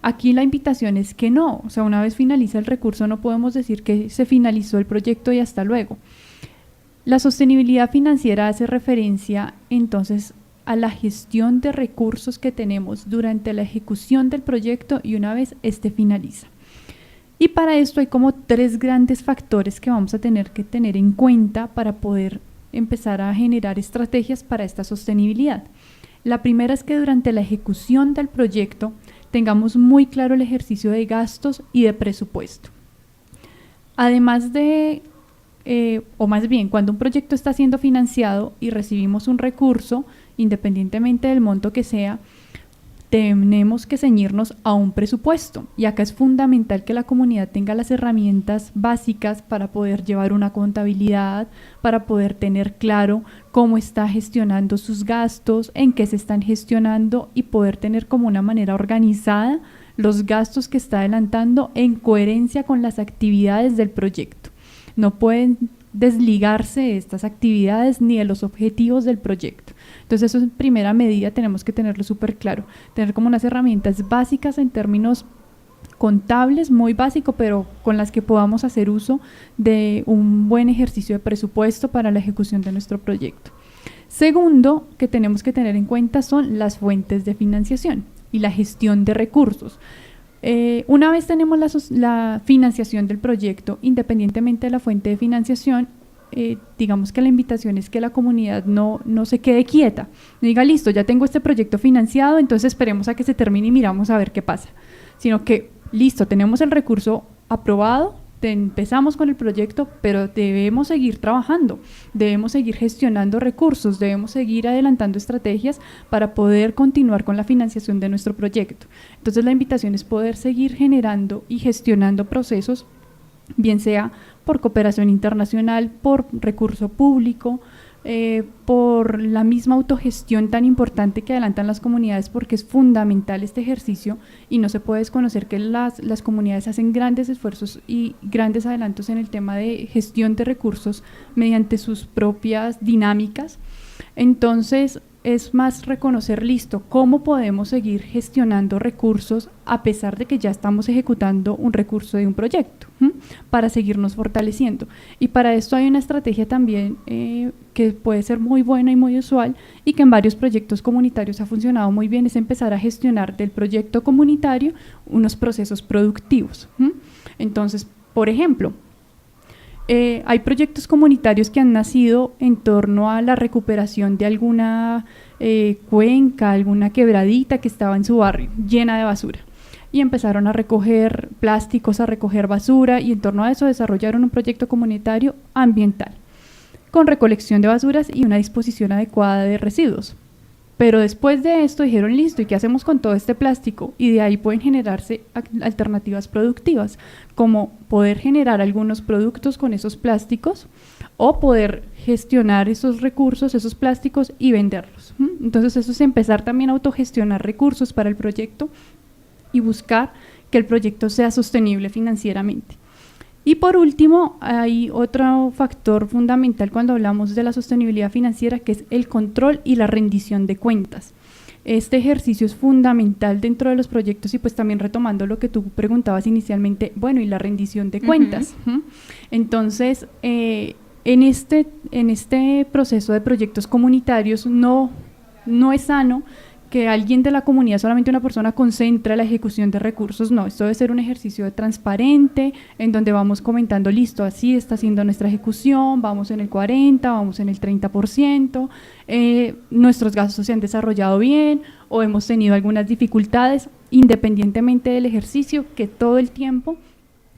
Aquí la invitación es que no, o sea, una vez finaliza el recurso no podemos decir que se finalizó el proyecto y hasta luego. La sostenibilidad financiera hace referencia entonces a la gestión de recursos que tenemos durante la ejecución del proyecto y una vez este finaliza. Y para esto hay como 3 grandes factores que vamos a tener que tener en cuenta para poder empezar a generar estrategias para esta sostenibilidad. La primera es que durante la ejecución del proyecto tengamos muy claro el ejercicio de gastos y de presupuesto. Además de, o más bien, cuando un proyecto está siendo financiado y recibimos un recurso, independientemente del monto que sea, tenemos que ceñirnos a un presupuesto, y acá es fundamental que la comunidad tenga las herramientas básicas para poder llevar una contabilidad, para poder tener claro cómo está gestionando sus gastos, en qué se están gestionando y poder tener como una manera organizada los gastos que está adelantando en coherencia con las actividades del proyecto. No pueden desligarse de estas actividades ni de los objetivos del proyecto. Entonces eso en primera medida tenemos que tenerlo súper claro, tener como unas herramientas básicas en términos contables, muy básico, pero con las que podamos hacer uso de un buen ejercicio de presupuesto para la ejecución de nuestro proyecto. Segundo, que tenemos que tener en cuenta son las fuentes de financiación y la gestión de recursos. Una vez tenemos la financiación del proyecto, independientemente de la fuente de financiación, digamos que la invitación es que la comunidad no se quede quieta, no diga listo, ya tengo este proyecto financiado, entonces esperemos a que se termine y miramos a ver qué pasa, sino que listo, tenemos el recurso aprobado, empezamos con el proyecto, pero debemos seguir trabajando, debemos seguir gestionando recursos, debemos seguir adelantando estrategias para poder continuar con la financiación de nuestro proyecto. Entonces la invitación es poder seguir generando y gestionando procesos, bien sea por cooperación internacional, por recurso público, por la misma autogestión tan importante que adelantan las comunidades, porque es fundamental este ejercicio y no se puede desconocer que las comunidades hacen grandes esfuerzos y grandes adelantos en el tema de gestión de recursos mediante sus propias dinámicas. Entonces es más reconocer, listo, cómo podemos seguir gestionando recursos a pesar de que ya estamos ejecutando un recurso de un proyecto, para seguirnos fortaleciendo. Y para esto hay una estrategia también que puede ser muy buena y muy usual y que en varios proyectos comunitarios ha funcionado muy bien, es empezar a gestionar del proyecto comunitario unos procesos productivos. Entonces, por ejemplo, hay proyectos comunitarios que han nacido en torno a la recuperación de alguna cuenca, alguna quebradita que estaba en su barrio llena de basura, y empezaron a recoger plásticos, a recoger basura, y en torno a eso desarrollaron un proyecto comunitario ambiental con recolección de basuras y una disposición adecuada de residuos. Pero después de esto dijeron, listo, ¿y qué hacemos con todo este plástico? Y de ahí pueden generarse alternativas productivas, como poder generar algunos productos con esos plásticos o poder gestionar esos recursos, esos plásticos y venderlos. Entonces eso es empezar también a autogestionar recursos para el proyecto y buscar que el proyecto sea sostenible financieramente. Y por último, hay otro factor fundamental cuando hablamos de la sostenibilidad financiera, que es el control y la rendición de cuentas. Este ejercicio es fundamental dentro de los proyectos y pues también retomando lo que tú preguntabas inicialmente, bueno, y la rendición de cuentas. Entonces, en este proceso de proyectos comunitarios no es sano que alguien de la comunidad, solamente una persona, concentre la ejecución de recursos. No, esto debe ser un ejercicio transparente en donde vamos comentando, listo, así está siendo nuestra ejecución, vamos en el 40%, vamos en el 30%, nuestros gastos se han desarrollado bien o hemos tenido algunas dificultades, independientemente del ejercicio, que todo el tiempo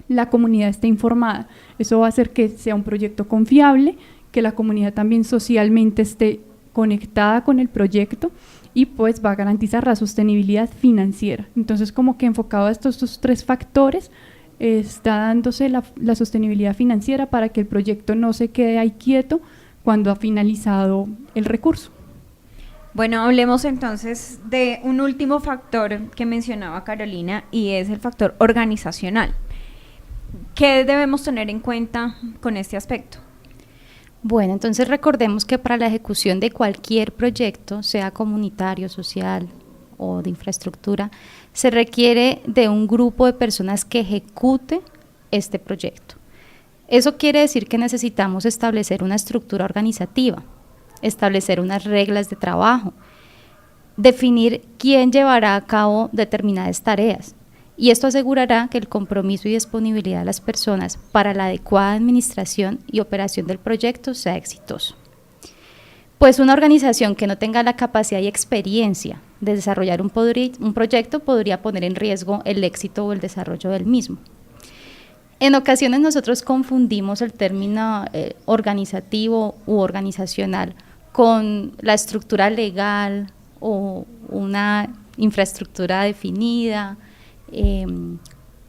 la comunidad esté informada. Eso va a hacer que sea un proyecto confiable, que la comunidad también socialmente esté conectada con el proyecto y pues va a garantizar la sostenibilidad financiera. Entonces, como que enfocado a estos 3 factores, está dándose la sostenibilidad financiera para que el proyecto no se quede ahí quieto cuando ha finalizado el recurso. Bueno, hablemos entonces de un último factor que mencionaba Carolina, y es el factor organizacional. ¿Qué debemos tener en cuenta con este aspecto? Bueno, entonces recordemos que para la ejecución de cualquier proyecto, sea comunitario, social o de infraestructura, se requiere de un grupo de personas que ejecute este proyecto. Eso quiere decir que necesitamos establecer una estructura organizativa, establecer unas reglas de trabajo, definir quién llevará a cabo determinadas tareas, y esto asegurará que el compromiso y disponibilidad de las personas para la adecuada administración y operación del proyecto sea exitoso. Pues una organización que no tenga la capacidad y experiencia de desarrollar un proyecto podría poner en riesgo el éxito o el desarrollo del mismo. En ocasiones nosotros confundimos el término organizativo u organizacional con la estructura legal o una infraestructura definida,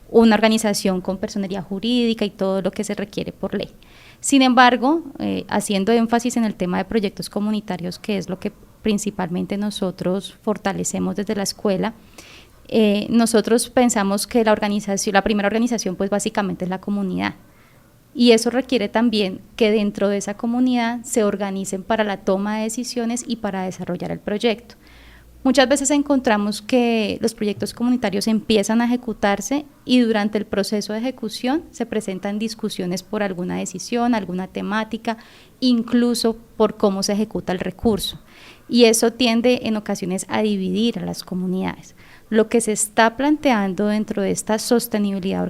una organización con personería jurídica y todo lo que se requiere por ley. Sin embargo, haciendo énfasis en el tema de proyectos comunitarios, que es lo que principalmente nosotros fortalecemos desde la escuela, nosotros pensamos que la primera organización pues básicamente es la comunidad, y eso requiere también que dentro de esa comunidad se organicen para la toma de decisiones y para desarrollar el proyecto. Muchas veces encontramos que los proyectos comunitarios empiezan a ejecutarse y durante el proceso de ejecución se presentan discusiones por alguna decisión, alguna temática, incluso por cómo se ejecuta el recurso. Y eso tiende en ocasiones a dividir a las comunidades. Lo que se está planteando dentro de esta sostenibilidad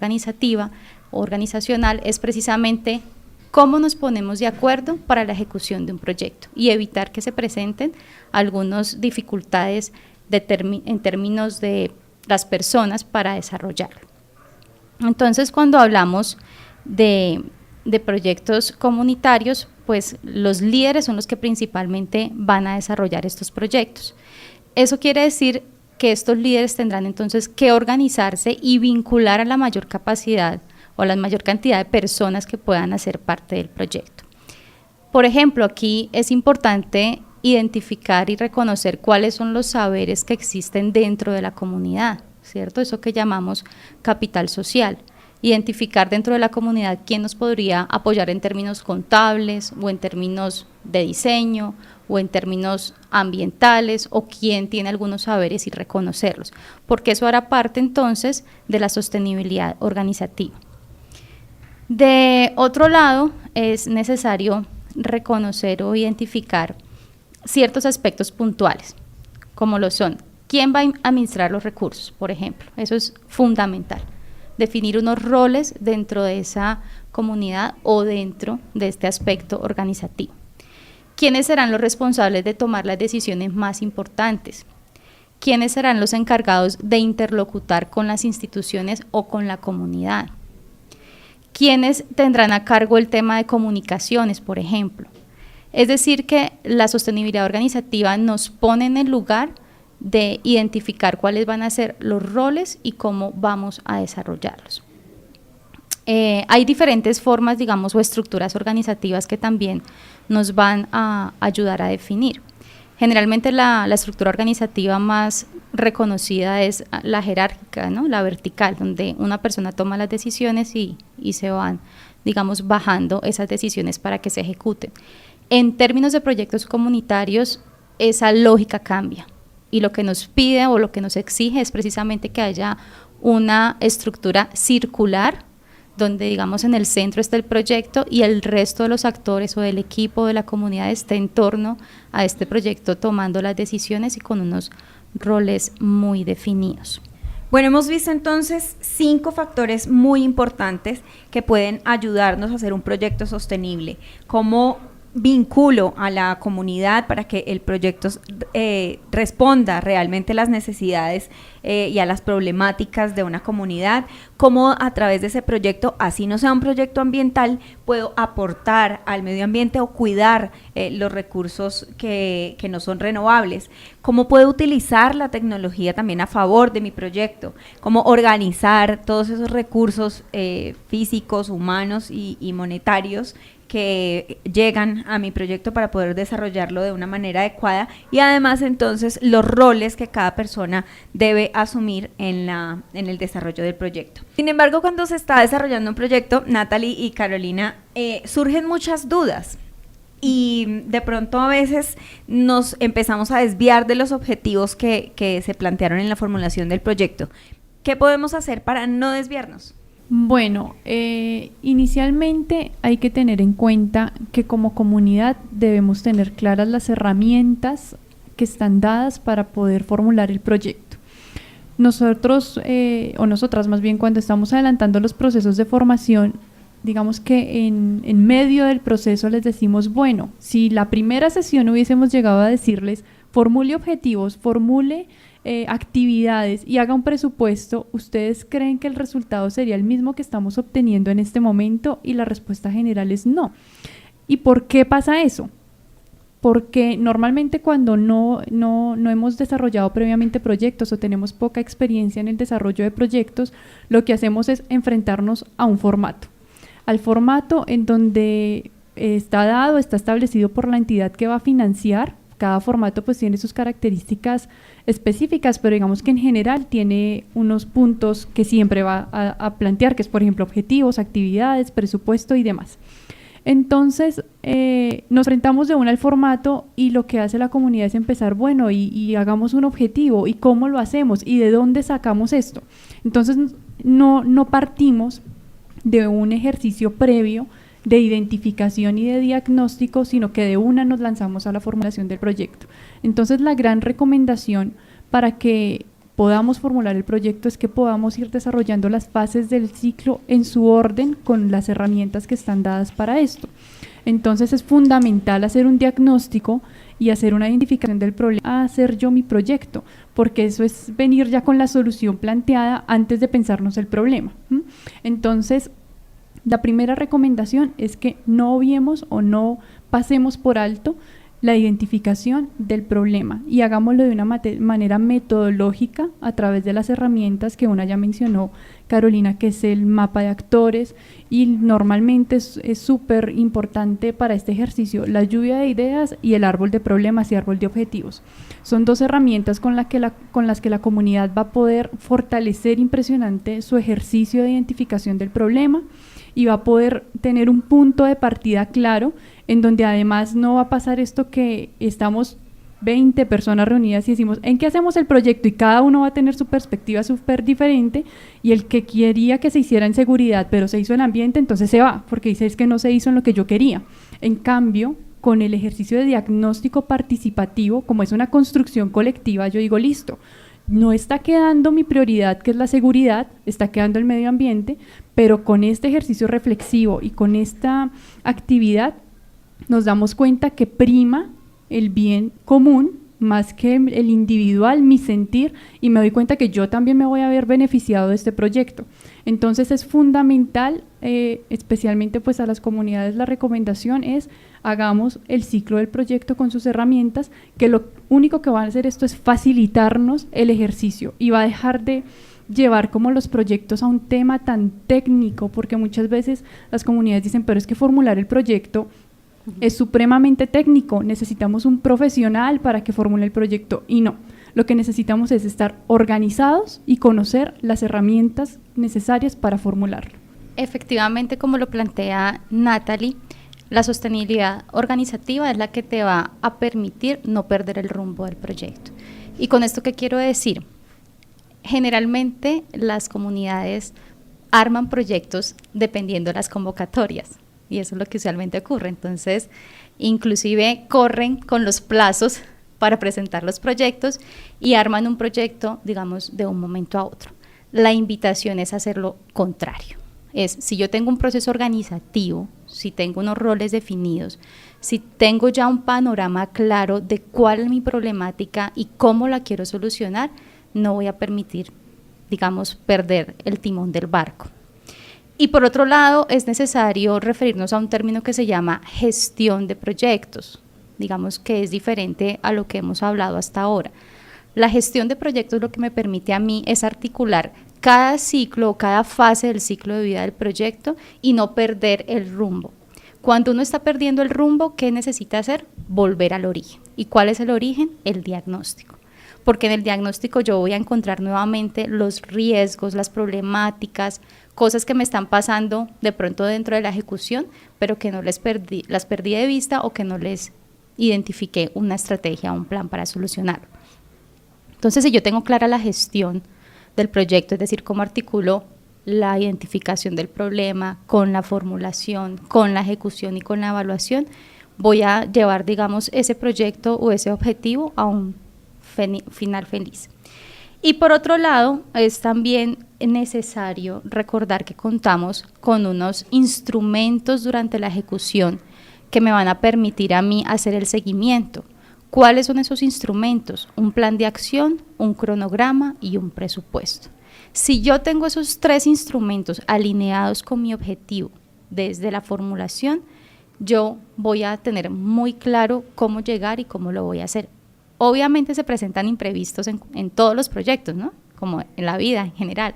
organizacional es precisamente cómo nos ponemos de acuerdo para la ejecución de un proyecto y evitar que se presenten algunas dificultades en términos de las personas para desarrollarlo. Entonces, cuando hablamos de proyectos comunitarios, pues los líderes son los que principalmente van a desarrollar estos proyectos. Eso quiere decir que estos líderes tendrán entonces que organizarse y vincular a la mayor capacidad o la mayor cantidad de personas que puedan hacer parte del proyecto. Por ejemplo, aquí es importante identificar y reconocer cuáles son los saberes que existen dentro de la comunidad, ¿cierto? Eso que llamamos capital social. Identificar dentro de la comunidad quién nos podría apoyar en términos contables o en términos de diseño o en términos ambientales, o quién tiene algunos saberes y reconocerlos, porque eso hará parte entonces de la sostenibilidad organizativa. De otro lado, es necesario reconocer o identificar ciertos aspectos puntuales, como lo son, ¿quién va a administrar los recursos? Por ejemplo, eso es fundamental, definir unos roles dentro de esa comunidad o dentro de este aspecto organizativo. ¿Quiénes serán los responsables de tomar las decisiones más importantes? ¿Quiénes serán los encargados de interlocutar con las instituciones o con la comunidad? ¿Quiénes tendrán a cargo el tema de comunicaciones, por ejemplo? Es decir, que la sostenibilidad organizativa nos pone en el lugar de identificar cuáles van a ser los roles y cómo vamos a desarrollarlos. Hay diferentes formas, digamos, o estructuras organizativas que también nos van a ayudar a definir. Generalmente la estructura organizativa más reconocida es la jerárquica, ¿no? La vertical, donde una persona toma las decisiones y se van, digamos, bajando esas decisiones para que se ejecuten. En términos de proyectos comunitarios, esa lógica cambia y lo que nos pide o lo que nos exige es precisamente que haya una estructura circular donde, digamos, en el centro está el proyecto y el resto de los actores o del equipo de la comunidad esté en torno a este proyecto tomando las decisiones y con unos roles muy definidos. Bueno, hemos visto entonces 5 factores muy importantes que pueden ayudarnos a hacer un proyecto sostenible. ¿Cómo vinculo a la comunidad para que el proyecto responda realmente a las necesidades y a las problemáticas de una comunidad? ¿Cómo a través de ese proyecto, así no sea un proyecto ambiental, puedo aportar al medio ambiente o cuidar los recursos que no son renovables? ¿Cómo puedo utilizar la tecnología también a favor de mi proyecto? ¿Cómo organizar todos esos recursos físicos, humanos y monetarios que llegan a mi proyecto para poder desarrollarlo de una manera adecuada? Y además entonces los roles que cada persona debe asumir en el desarrollo del proyecto. Sin embargo, cuando se está desarrollando un proyecto, Natalie y Carolina, surgen muchas dudas. y de pronto a veces nos empezamos a desviar de los objetivos que se plantearon en la formulación del proyecto. ¿Qué podemos hacer para no desviarnos? Bueno, inicialmente hay que tener en cuenta que como comunidad debemos tener claras las herramientas que están dadas para poder formular el proyecto. Nosotros, o nosotras más bien, cuando estamos adelantando los procesos de formación, digamos que en medio del proceso les decimos, bueno, si la primera sesión hubiésemos llegado a decirles, formule objetivos, formule actividades y haga un presupuesto, ¿ustedes creen que el resultado sería el mismo que estamos obteniendo en este momento? Y la respuesta general es no. ¿Y por qué pasa eso? Porque normalmente cuando no hemos desarrollado previamente proyectos o tenemos poca experiencia en el desarrollo de proyectos, lo que hacemos es enfrentarnos a un formato. Al formato en donde está establecido por la entidad que va a financiar. Cada formato pues tiene sus características específicas, pero digamos que en general tiene unos puntos que siempre va a plantear, que es por ejemplo objetivos, actividades, presupuesto y demás. Entonces nos enfrentamos de una al formato y lo que hace la comunidad es empezar, bueno, y hagamos un objetivo, y cómo lo hacemos, y de dónde sacamos esto. Entonces no partimos de un ejercicio previo de identificación y de diagnóstico, sino que de una nos lanzamos a la formulación del proyecto. Entonces la gran recomendación para que podamos formular el proyecto es que podamos ir desarrollando las fases del ciclo en su orden con las herramientas que están dadas para esto. Entonces es fundamental hacer un diagnóstico y hacer una identificación del problema, hacer yo mi proyecto, porque eso es venir ya con la solución planteada antes de pensarnos el problema. Entonces, la primera recomendación es que no obviemos o no pasemos por alto la identificación del problema y hagámoslo de una manera metodológica a través de las herramientas que una ya mencionó Carolina, que es el mapa de actores, y normalmente es súper importante para este ejercicio la lluvia de ideas y el árbol de problemas y árbol de objetivos. Son dos herramientas con las que la comunidad va a poder fortalecer impresionante su ejercicio de identificación del problema y va a poder tener un punto de partida claro en donde además no va a pasar esto que estamos 20 personas reunidas y decimos, ¿en qué hacemos el proyecto? Y cada uno va a tener su perspectiva súper diferente y el que quería que se hiciera en seguridad pero se hizo en ambiente, entonces se va, porque dice es que no se hizo en lo que yo quería. En cambio, con el ejercicio de diagnóstico participativo, como es una construcción colectiva, yo digo, listo, no está quedando mi prioridad, que es la seguridad, está quedando el medio ambiente, pero con este ejercicio reflexivo y con esta actividad nos damos cuenta que prima el bien común más que el individual, mi sentir, y me doy cuenta que yo también me voy a ver beneficiado de este proyecto. Entonces es fundamental, especialmente pues a las comunidades, la recomendación es hagamos el ciclo del proyecto con sus herramientas, que lo único que va a hacer esto es facilitarnos el ejercicio y va a dejar de llevar como los proyectos a un tema tan técnico, porque muchas veces las comunidades dicen, pero es que formular el proyecto es supremamente técnico, necesitamos un profesional para que formule el proyecto, y no, lo que necesitamos es estar organizados y conocer las herramientas necesarias para formularlo. Efectivamente, como lo plantea Natalie, la sostenibilidad organizativa es la que te va a permitir no perder el rumbo del proyecto. ¿Y con esto qué quiero decir? Generalmente las comunidades arman proyectos dependiendo de las convocatorias. Y eso es lo que usualmente ocurre. Entonces, inclusive corren con los plazos para presentar los proyectos y arman un proyecto, digamos, de un momento a otro. La invitación es hacer lo contrario. Es, si yo tengo un proceso organizativo, si tengo unos roles definidos, si tengo ya un panorama claro de cuál es mi problemática y cómo la quiero solucionar, no voy a permitir, digamos, perder el timón del barco. Y por otro lado, es necesario referirnos a un término que se llama gestión de proyectos, digamos que es diferente a lo que hemos hablado hasta ahora. La gestión de proyectos lo que me permite a mí es articular cada ciclo o cada fase del ciclo de vida del proyecto y no perder el rumbo. Cuando uno está perdiendo el rumbo, ¿qué necesita hacer? Volver al origen. ¿Y cuál es el origen? El diagnóstico. porque en el diagnóstico yo voy a encontrar nuevamente los riesgos, las problemáticas, cosas que me están pasando de pronto dentro de la ejecución, pero que no las perdí de vista o que no les identifiqué una estrategia, un plan para solucionarlo. Entonces, si yo tengo clara la gestión del proyecto, es decir, cómo articulo la identificación del problema con la formulación, con la ejecución y con la evaluación, voy a llevar, digamos, ese proyecto o ese objetivo a un final feliz. Y por otro lado, es también necesario recordar que contamos con unos instrumentos durante la ejecución que me van a permitir a mí hacer el seguimiento. ¿Cuáles son esos instrumentos? Un plan de acción, un cronograma y un presupuesto. Si yo tengo esos 3 instrumentos alineados con mi objetivo desde la formulación, yo voy a tener muy claro cómo llegar y cómo lo voy a hacer. Obviamente se presentan imprevistos en todos los proyectos, ¿no? Como en la vida en general,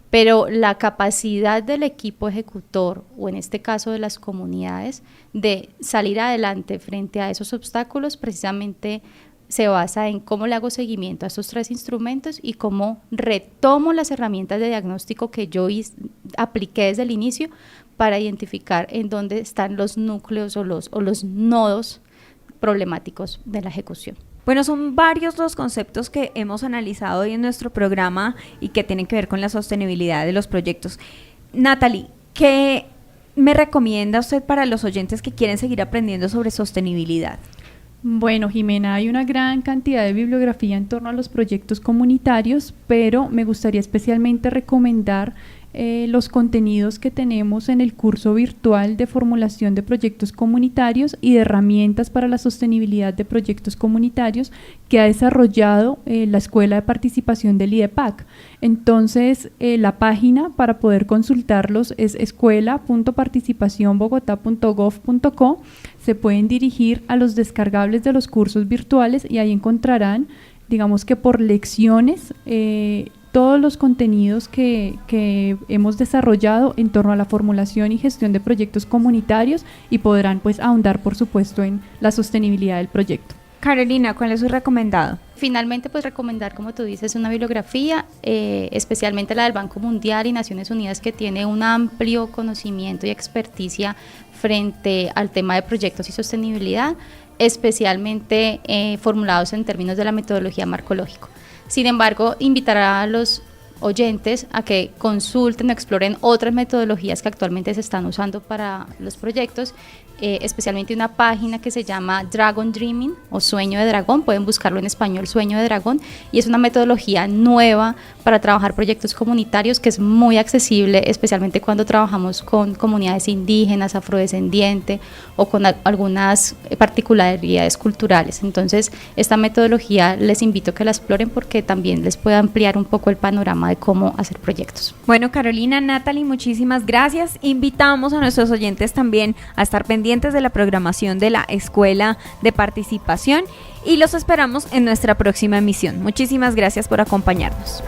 pero la capacidad del equipo ejecutor, o en este caso de las comunidades, de salir adelante frente a esos obstáculos, precisamente se basa en cómo le hago seguimiento a estos 3 instrumentos y cómo retomo las herramientas de diagnóstico que yo apliqué desde el inicio para identificar en dónde están los núcleos o los nodos problemáticos de la ejecución. Bueno, son varios los conceptos que hemos analizado hoy en nuestro programa y que tienen que ver con la sostenibilidad de los proyectos. Natalie, ¿qué me recomienda usted para los oyentes que quieren seguir aprendiendo sobre sostenibilidad? Bueno, Jimena, hay una gran cantidad de bibliografía en torno a los proyectos comunitarios, pero me gustaría especialmente recomendar los contenidos que tenemos en el curso virtual de formulación de proyectos comunitarios y de herramientas para la sostenibilidad de proyectos comunitarios que ha desarrollado la Escuela de Participación del IDEPAC. Entonces, la página para poder consultarlos es escuela.participacionbogotá.gov.co. Se pueden dirigir a los descargables de los cursos virtuales y ahí encontrarán, digamos que por lecciones, todos los contenidos que hemos desarrollado en torno a la formulación y gestión de proyectos comunitarios y podrán pues ahondar por supuesto en la sostenibilidad del proyecto. Carolina, ¿cuál es su recomendado? Finalmente, pues recomendar, como tú dices, una bibliografía, especialmente la del Banco Mundial y Naciones Unidas, que tiene un amplio conocimiento y experticia frente al tema de proyectos y sostenibilidad, especialmente formulados en términos de la metodología marcológico. Sin embargo, invitar a los oyentes a que consulten o exploren otras metodologías que actualmente se están usando para los proyectos, especialmente una página que se llama Dragon Dreaming o Sueño de Dragón, pueden buscarlo en español, Sueño de Dragón, y es una metodología nueva para trabajar proyectos comunitarios que es muy accesible, especialmente cuando trabajamos con comunidades indígenas, afrodescendientes o con algunas particularidades culturales. Entonces, esta metodología les invito a que la exploren porque también les puede ampliar un poco el panorama de cómo hacer proyectos. Bueno, Carolina, Natalie, muchísimas gracias. Invitamos a nuestros oyentes también a estar pendientes de la programación de la Escuela de Participación y los esperamos en nuestra próxima emisión. Muchísimas gracias por acompañarnos.